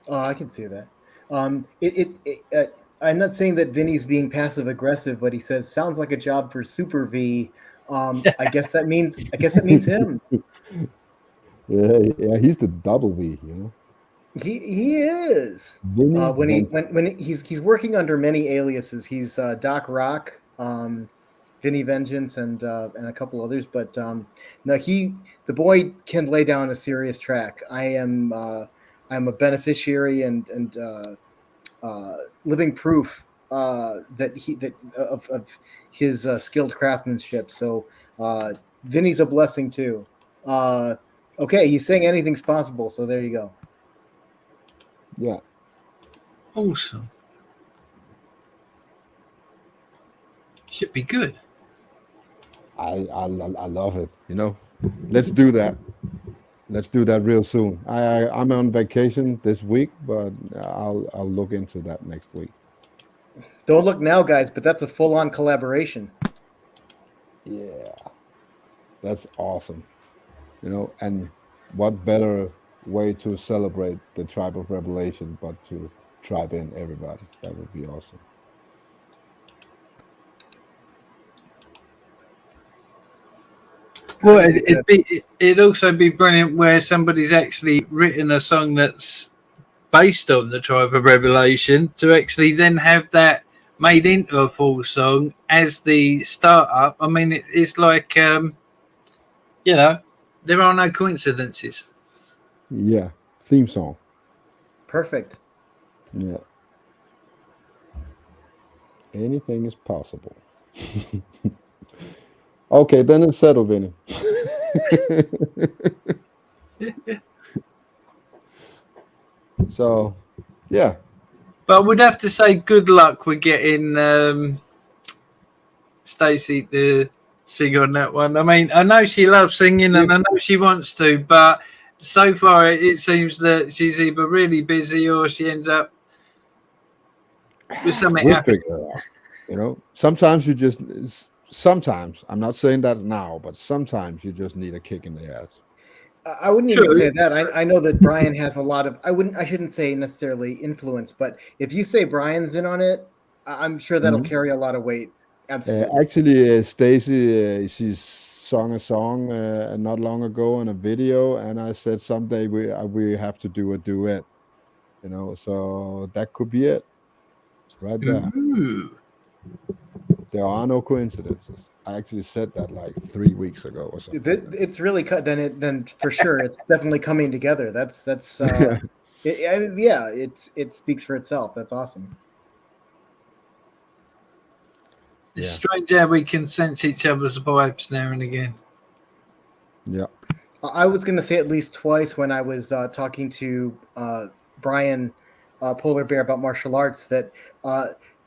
Oh, I can see that. I'm not saying that Vinny's being passive aggressive, but he says sounds like a job for Super V. I guess that means him. yeah, he's the double V. He is. Vinny When he's working under many aliases. He's Doc Rock, Vinny Vengeance, and a couple others. But no, the boy can lay down a serious track. I'm a beneficiary and living proof of his skilled craftsmanship. So Vinny's a blessing too. Okay, he's saying anything's possible. So there you go. Yeah. Awesome. Should be good. I love it. Let's do that. Let's do that real soon. I'm on vacation this week, but I'll look into that next week. Don't look now, guys, but that's a full-on collaboration. Yeah, that's awesome. And what better way to celebrate the Tribe of Revelation but to tribe in everybody? That would be awesome. Well, it'd also be brilliant where somebody's actually written a song that's based on the Tribe of Revelation to actually then have that made into a full song as the startup. I mean, it's like, there are no coincidences. Yeah, theme song. Perfect. Yeah. Anything is possible. Okay, then it's settled, Vinny. So, yeah. But I would have to say good luck with getting Stacey to sing on that one. I mean, I know she loves singing and I know she wants to, but so far it seems that she's either really busy or she ends up with something We'll happening. figure it out. Sometimes, I'm not saying that now, but sometimes you just need a kick in the ass. I wouldn't even say that. I know that Brian has a lot of. I shouldn't say necessarily influence, but if you say Brian's in on it, I'm sure that'll carry a lot of weight. Absolutely. Actually, Stacy, she's sung a song not long ago in a video, and I said someday we have to do a duet. So that could be it, right there. Ooh. There are no coincidences. I actually said that like 3 weeks ago or something. It's really cut. Then for sure, it's definitely coming together. That's I mean, yeah. It speaks for itself. That's awesome. It's Yeah. strange how we can sense each other's vibes now and again. Yeah. I was going to say at least twice when I was talking to Brian Polar Bear about martial arts that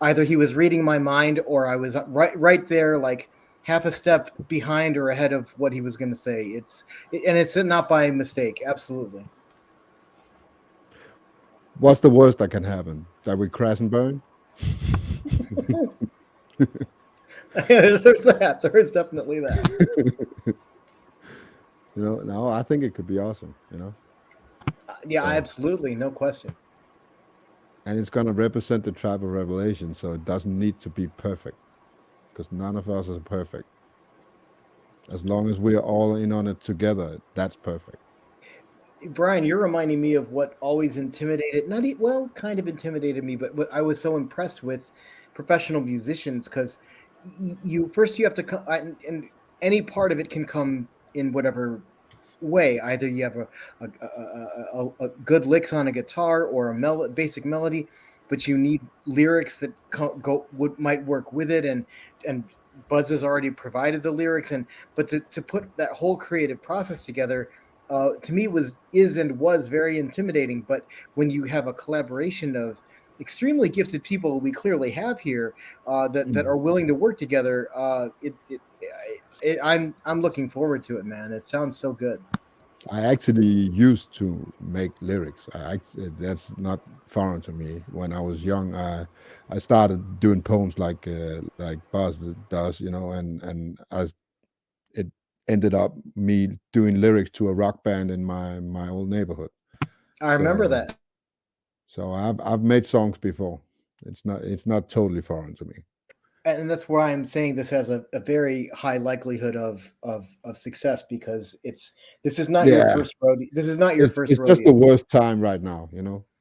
either he was reading my mind or I was right there, like half a step behind or ahead of what he was going to say. It's not by mistake. Absolutely. What's the worst that can happen? That we crash and burn? there's that. There is definitely that. No, I think it could be awesome, Yeah, So- absolutely. No question. and it's going to represent the tribe of revelation, so it doesn't need to be perfect, because none of us is perfect. As long as we are all in on it together, that's perfect. Brian, you're reminding me of what always intimidated, well, kind of intimidated me, but what I was so impressed with professional musicians because you have to come, and any part of it can come in whatever way. Either you have a good licks on a guitar or a basic melody, but you need lyrics that might work with it, and Buds has already provided the lyrics, but to put that whole creative process together to me was very intimidating. But when you have a collaboration of extremely gifted people we clearly have here that are willing to work together, I'm looking forward to it, man. It sounds so good. I actually used to make lyrics. That's not foreign to me. When I was young, I started doing poems like Buzz does, and it ended up me doing lyrics to a rock band in my old neighborhood. I remember So- that. So I've made songs before. It's not totally foreign to me. And that's why I'm saying this has a very high likelihood of success because this is not your Yeah. first rodeo. This is not your first It's rodeo. just the worst time right now,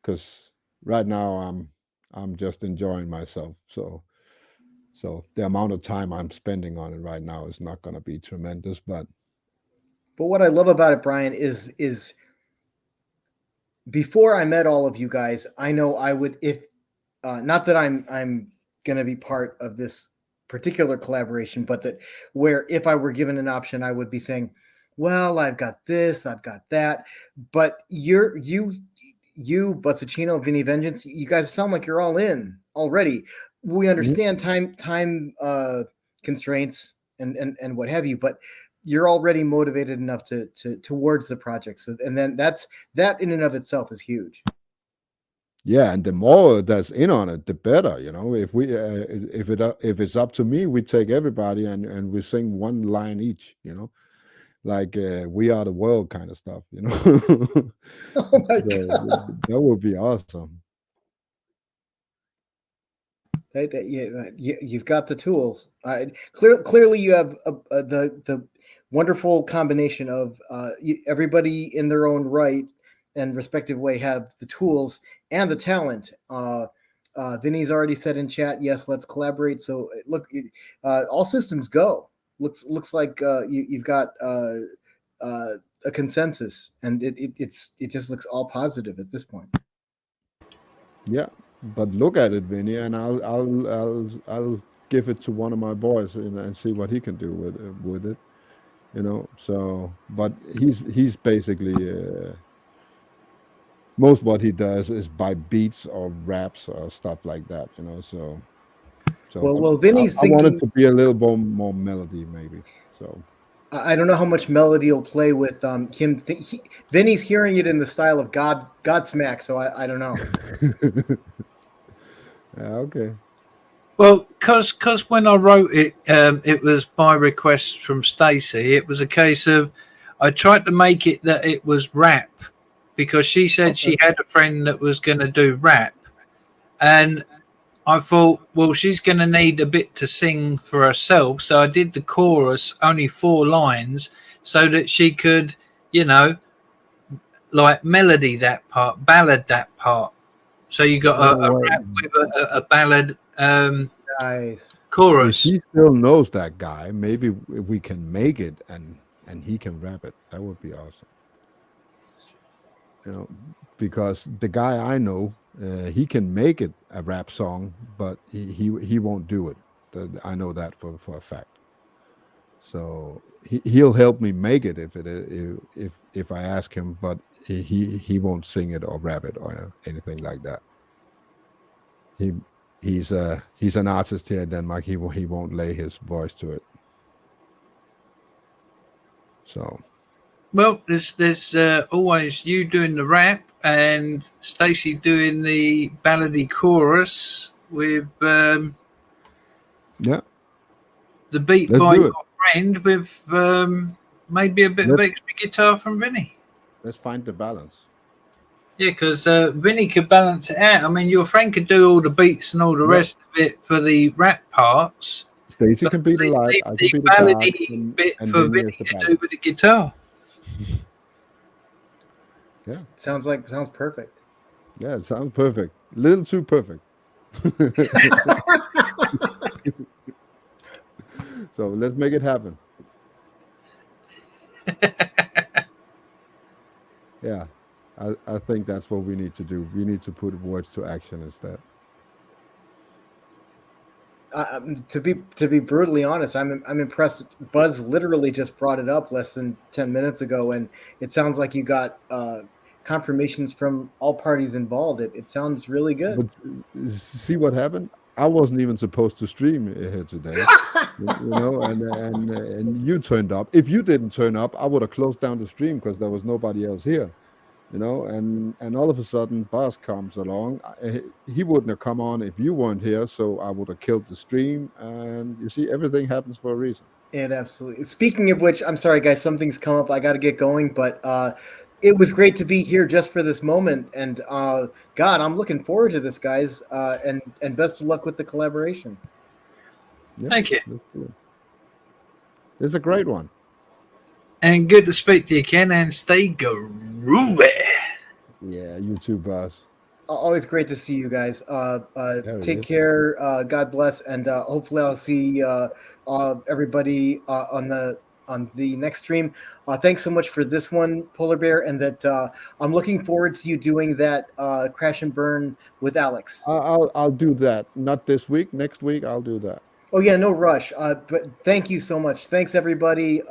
because right now I'm just enjoying myself. So the amount of time I'm spending on it right now is not going to be tremendous, but But what I love about it, Brian, is before I met all of you guys, I know I would if not that I'm going to be part of this particular collaboration, but that where if I were given an option, I would be saying, well, I've got this, I've got that, but you, Butzacchino, Vinny Vengeance, you guys sound like you're all in already. We understand time constraints and what have you, but you're already motivated enough to towards the project. So, and then that in and of itself is huge. yeah, and the more that's in on it, the better. If we if it's up to me, we take everybody and we sing one line each. Like "We Are the World" kind of stuff. Oh my So god! that would be awesome. You've got the tools. Clearly, you have the wonderful combination of everybody in their own right and respective way have the tools and the talent. Vinny's already said in chat, yes, let's collaborate. So look, all systems go. Looks like you've got a consensus, and it just looks all positive at this point. Yeah, but look at it, Vinny, and I'll give it to one of my boys and see what he can do with it. So, but he's basically most what he does is by beats or raps or stuff like that. So Well, Vinny's I want it thinking. to be a little more melody, maybe. So I don't know how much melody he'll play with him. Vinny's hearing it in the style of Godsmack, so I don't know. yeah, okay. Well, because when I wrote it, it was by request from Stacey. It was a case of I tried to make it that it was rap because she said she had a friend that was going to do rap, and I thought, well, she's going to need a bit to sing for herself, so I did the chorus, only 4 lines, so that she could, like melody that part, ballad that part. So you got a rap with a ballad Nice. chorus. he still knows that guy, maybe we can make it and he can rap it. That would be awesome. You know, because the guy I know, he can make it a rap song, but he won't do it. I know that for a fact. So he'll help me make it if I ask him, but he won't sing it or rap it or anything like that. He he's an artist here in Denmark. He won't lay his voice to it. So Well, there's always you doing the rap and Stacey doing the ballady chorus with yeah, the beat let's by do your it. friend with maybe a bit of extra guitar from Vinny. Let's find the balance. Yeah, because Vinny could balance it out. I mean, your friend could do all the beats and all the rest of it for the rap parts. Stacey can be the light, Leave I can the be the dark, ballady bit and for Vinny Vinny is the to balance. do with the guitar. Yeah, Sounds perfect. yeah, it sounds perfect. A little too perfect. So let's make it happen. Yeah, I think that's what we need to do. We need to put words to action instead. To be brutally honest, I'm impressed. Buzz literally just brought it up less than 10 minutes ago, and it sounds like you got confirmations from all parties involved. It sounds really good. But see what happened? I wasn't even supposed to stream here today, and you turned up. If you didn't turn up, I would have closed down the stream because there was nobody else here. And all of a sudden Buzz comes along. He wouldn't have come on if you weren't here, so I would have killed the stream. And you see, everything happens for a reason. It absolutely. Speaking of which, I'm sorry, guys, something's come up. I got to get going, but it was great to be here just for this moment. And God, I'm looking forward to this, guys. And best of luck with the collaboration. Yeah, Thank you. It's a great one. And good to speak to you, Ken, and stay groovy. Yeah, you too, Buzz. Always great to see you guys. There he Take is. care. God bless, and hopefully I'll see everybody on the next stream. Thanks so much for this one, Polar Bear, and that I'm looking forward to you doing that Crash and Burn with Alex. I'll do that. Not this week. Next week I'll do that. Oh yeah, no rush. But thank you so much. Thanks everybody,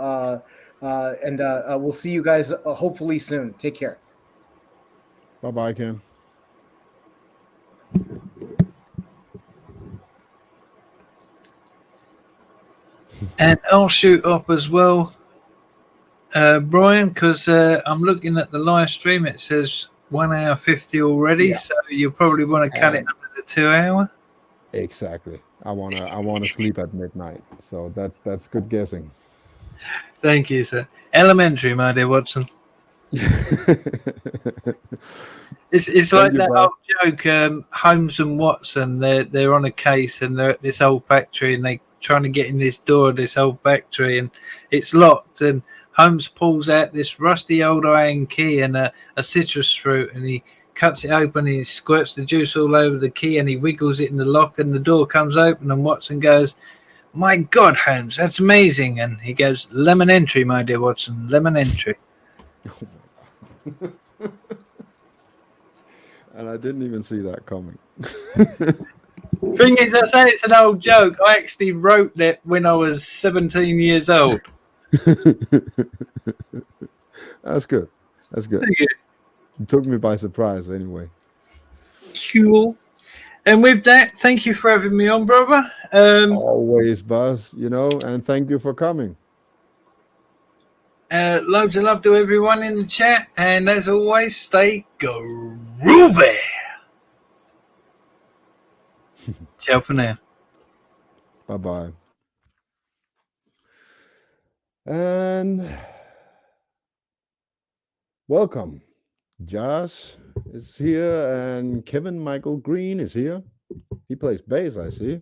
and we'll see you guys hopefully soon. Take care. Bye, Ken. And I'll shoot up as well, Brian, because I'm looking at the live stream. It says 1 hour 50 already, Yeah. so you probably want to cut it under the 2 hour. Exactly. I wanna sleep at midnight. So that's good guessing. Thank you, sir. Elementary, my dear Watson. It's like you, that Bob. old joke, Holmes and Watson, they're on a case and they're at this old factory and they're trying to get in this door of this old factory and it's locked and Holmes pulls out this rusty old iron key and a citrus fruit and he cuts it open and he squirts the juice all over the key and he wiggles it in the lock and the door comes open and Watson goes, "My God, Holmes, that's amazing." And he goes, "Lemon entry, my dear Watson, lemon entry." And I didn't even see that coming. Thing is, I say it's an old joke. I actually wrote that when I was 17 years old. That's good. That's good. Thank you. It took me by surprise anyway. Cool. And with that, thank you for having me on, brother. Always, Buzz, and thank you for coming. Loads of love to everyone in the chat. And as always, stay groovy. Ciao for now. Bye-bye. And welcome. Josh is here and Kevin Michael Green is here. He plays bass, I see.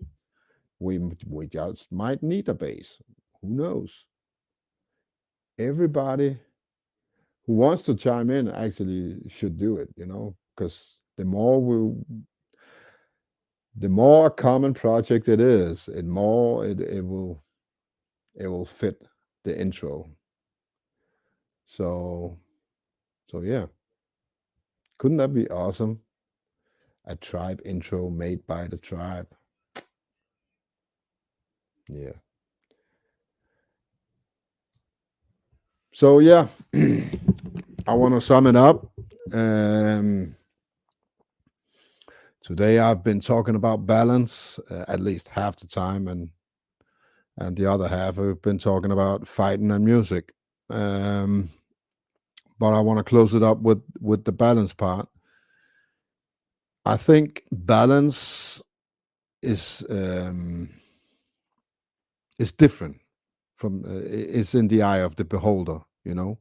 We just might need a bass. Who knows? Everybody who wants to chime in actually should do it, because the more the more common project it is, it more it will fit the intro. So yeah, couldn't that be awesome? A tribe intro made by the tribe. Yeah. So yeah, I want to sum it up. Um, Today I've been talking about balance at least half the time, and the other half we've been talking about fighting and music. Um, but I want to close it up with the balance part. I think balance is different from it's in the eye of the beholder. You know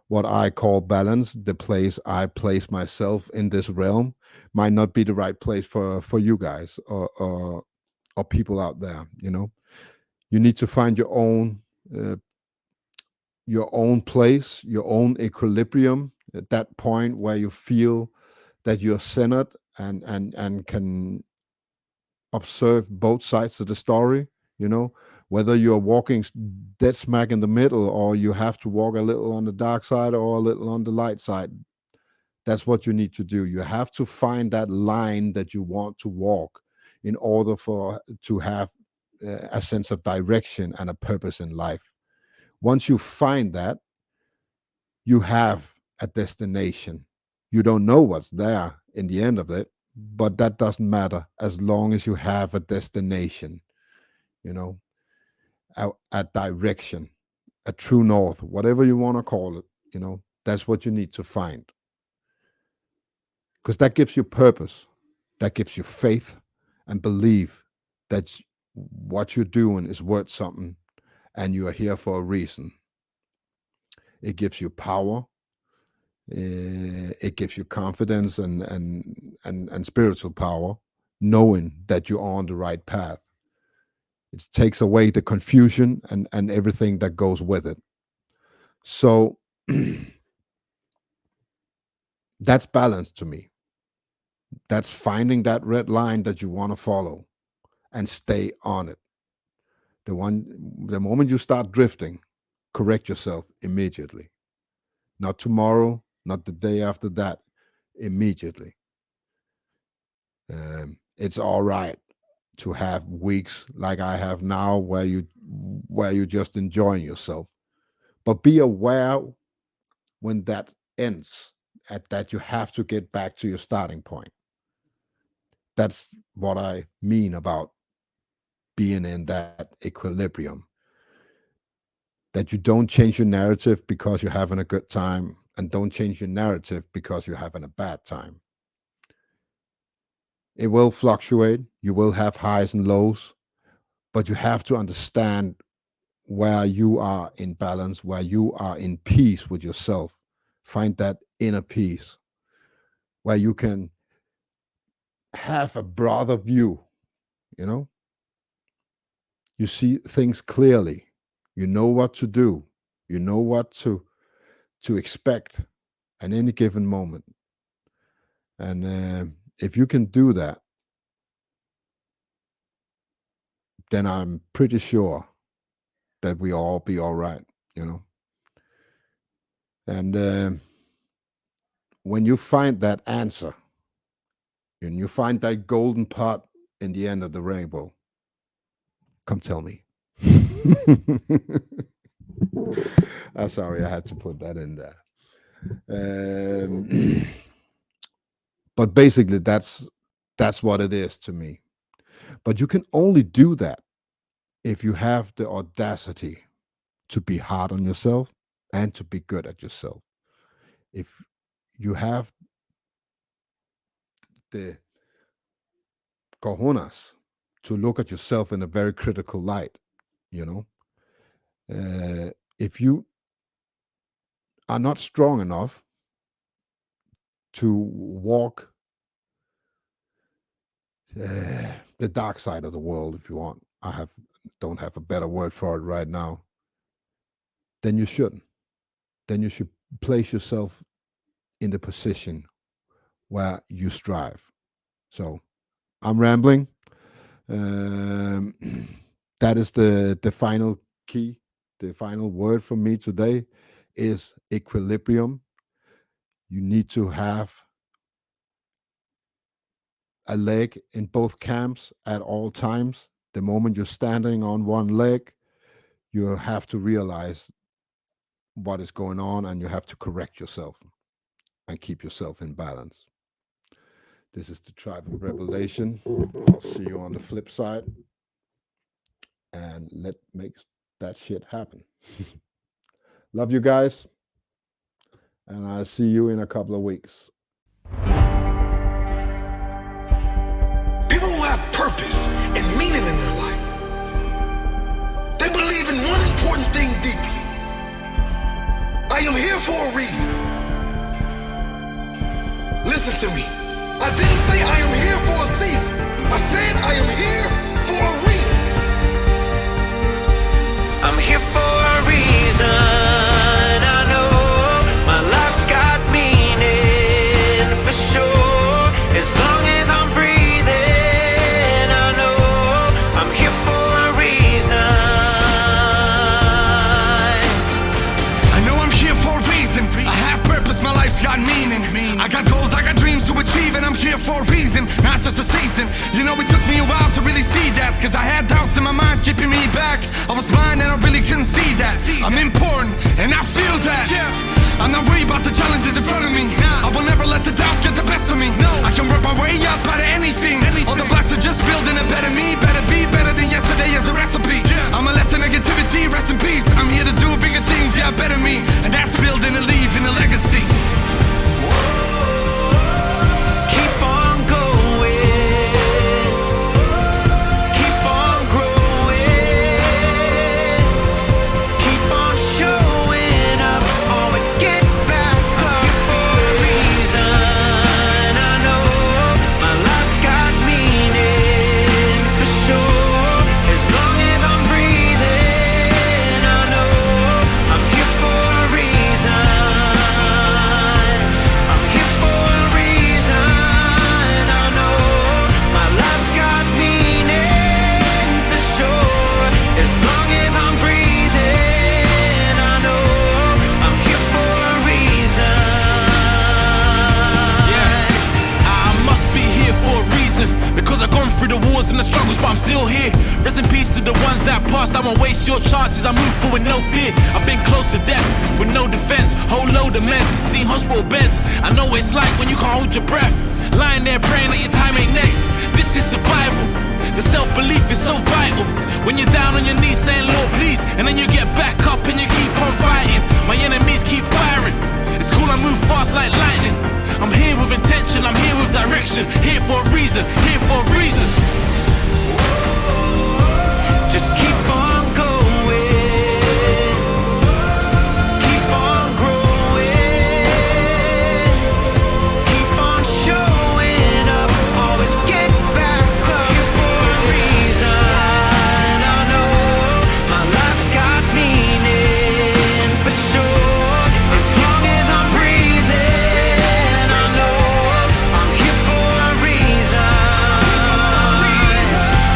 what I call balance, the place I place myself in this realm, might not be the right place for you guys or people out there. You need to find uh, your own place, your own equilibrium, at that point where you feel that you're centered and can observe both sides of the story. You know, whether you're walking dead smack in the middle, or you have to walk a little on the dark side or a little on the light side. That's what you need to do. You have to find that line that you want to walk in order for to have a sense of direction and a purpose in life. Once you find that, you have a destination. You don't know what's there in the end of it, but that doesn't matter as long as you have a destination, you know, a direction, a true north, whatever you want to call it. That's what you need to find, because that gives you purpose, that gives you faith and belief that what you're doing is worth something and you are here for a reason. It gives you power. It gives you confidence and spiritual power, knowing that you're on the right path. It takes away the confusion and everything that goes with it. So that's balance to me. That's finding that red line that you want to follow and stay on it. The moment you start drifting, correct yourself immediately. Not tomorrow, not the day after that, immediately. It's all right to have weeks like I have now where you're just enjoying yourself. But be aware when that ends, at that you have to get back to your starting point. That's what I mean about being in that equilibrium. That you don't change your narrative because you're having a good time, and don't change your narrative because you're having a bad time. It will fluctuate. You will have highs and lows, but you have to understand where you are in balance, where you are in peace with yourself. Find that inner peace where you can have a broader view, you know? You see things clearly. You know what to do. You know what to expect at any given moment. And if you can do that, then I'm pretty sure that we all be all right, you know? And when you find that answer, and you find that golden pot in the end of the rainbow, come tell me. I'm sorry, I had to put that in there. But basically, that's what it is to me. But you can only do that if you have the audacity to be hard on yourself and to be good at yourself. If you have the cojones to look at yourself in a very critical light, you know, if you are not strong enough to walk the dark side of the world, if you want, don't have a better word for it right now, then you shouldn't. Then you should place yourself in the position where you strive. So I'm rambling. Um, that is the final key. The final word for me today is equilibrium. You need to have a leg in both camps at all times. The moment you're standing on one leg, you have to realize what is going on and you have to correct yourself and keep yourself in balance. This is the Tribe of Revelation. I'll see you on the flip side. And let's make that shit happen. Love you guys. And I'll see you in a couple of weeks. People who have purpose and meaning in their life, they believe in one important thing deeply. I am here for a reason. Listen to me. I didn't say I am here for a season. I said I am here for a reason. I'm here for a reason. I know my life's got meaning for sure. As long as I'm breathing, I know I'm here for a reason. I know I'm here for a reason. I have purpose, my life's got meaning. I got goals, I got dreams to achieve, and I'm here for a reason, not just a season. You know, it took me a while to really see that, cause I had doubts in my mind keeping me back. I was blind and I really couldn't see that. I'm important and I feel that. I'm not worried about the challenges in front of me. I will never let the doubt get the best of me. I can work my way up out of anything. All the blacks are just building a better me. Better be better than yesterday is the recipe. I'ma let the negativity rest in peace. I'm here to do bigger things, yeah, better me. And that's building and leaving a legacy. Keep on going. Keep on growing. Keep on showing up. Always get back up for a reason. I know my life's got meaning for sure. As long as I'm breathing, I know I'm here for a reason. I'm here for a reason. I know my life's got meaning for sure. As long as I'm breathing, I know I'm here for a reason. Yeah, I must be here for a reason. Because I've gone through the wars and the struggles, but I'm still here. Rest in peace to the ones that passed. I won't waste your chances. I move forward, no fear. I've been close to death with no defense. Whole load of meds, seen hospital beds. I know what it's like when you can't hold your breath. Lying there praying that your time ain't next. This is survival. The self-belief is so vital. When you're down on your knees saying, Lord, please, and then you get back up and you keep on fighting. My enemies keep firing. It's cool, I move fast like lightning. I'm here with intention, I'm here with direction. Here for a reason, here for a reason. Just keep on going. Keep on growing. Keep on showing up. Always get back up. Here for a reason. I know my life's got meaning for sure. As long as I'm breathing, I know I'm here for a reason.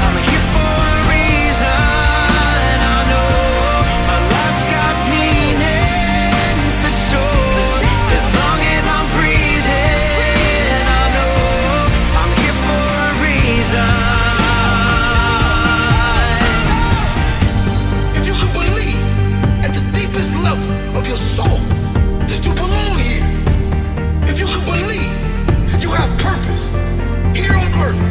I'm here for a reason. I know my life's got meaning for sure. As long as I'm breathing, I know I'm here for a reason. If you could believe at the deepest level of your soul that you belong here, if you could believe you have purpose here on earth,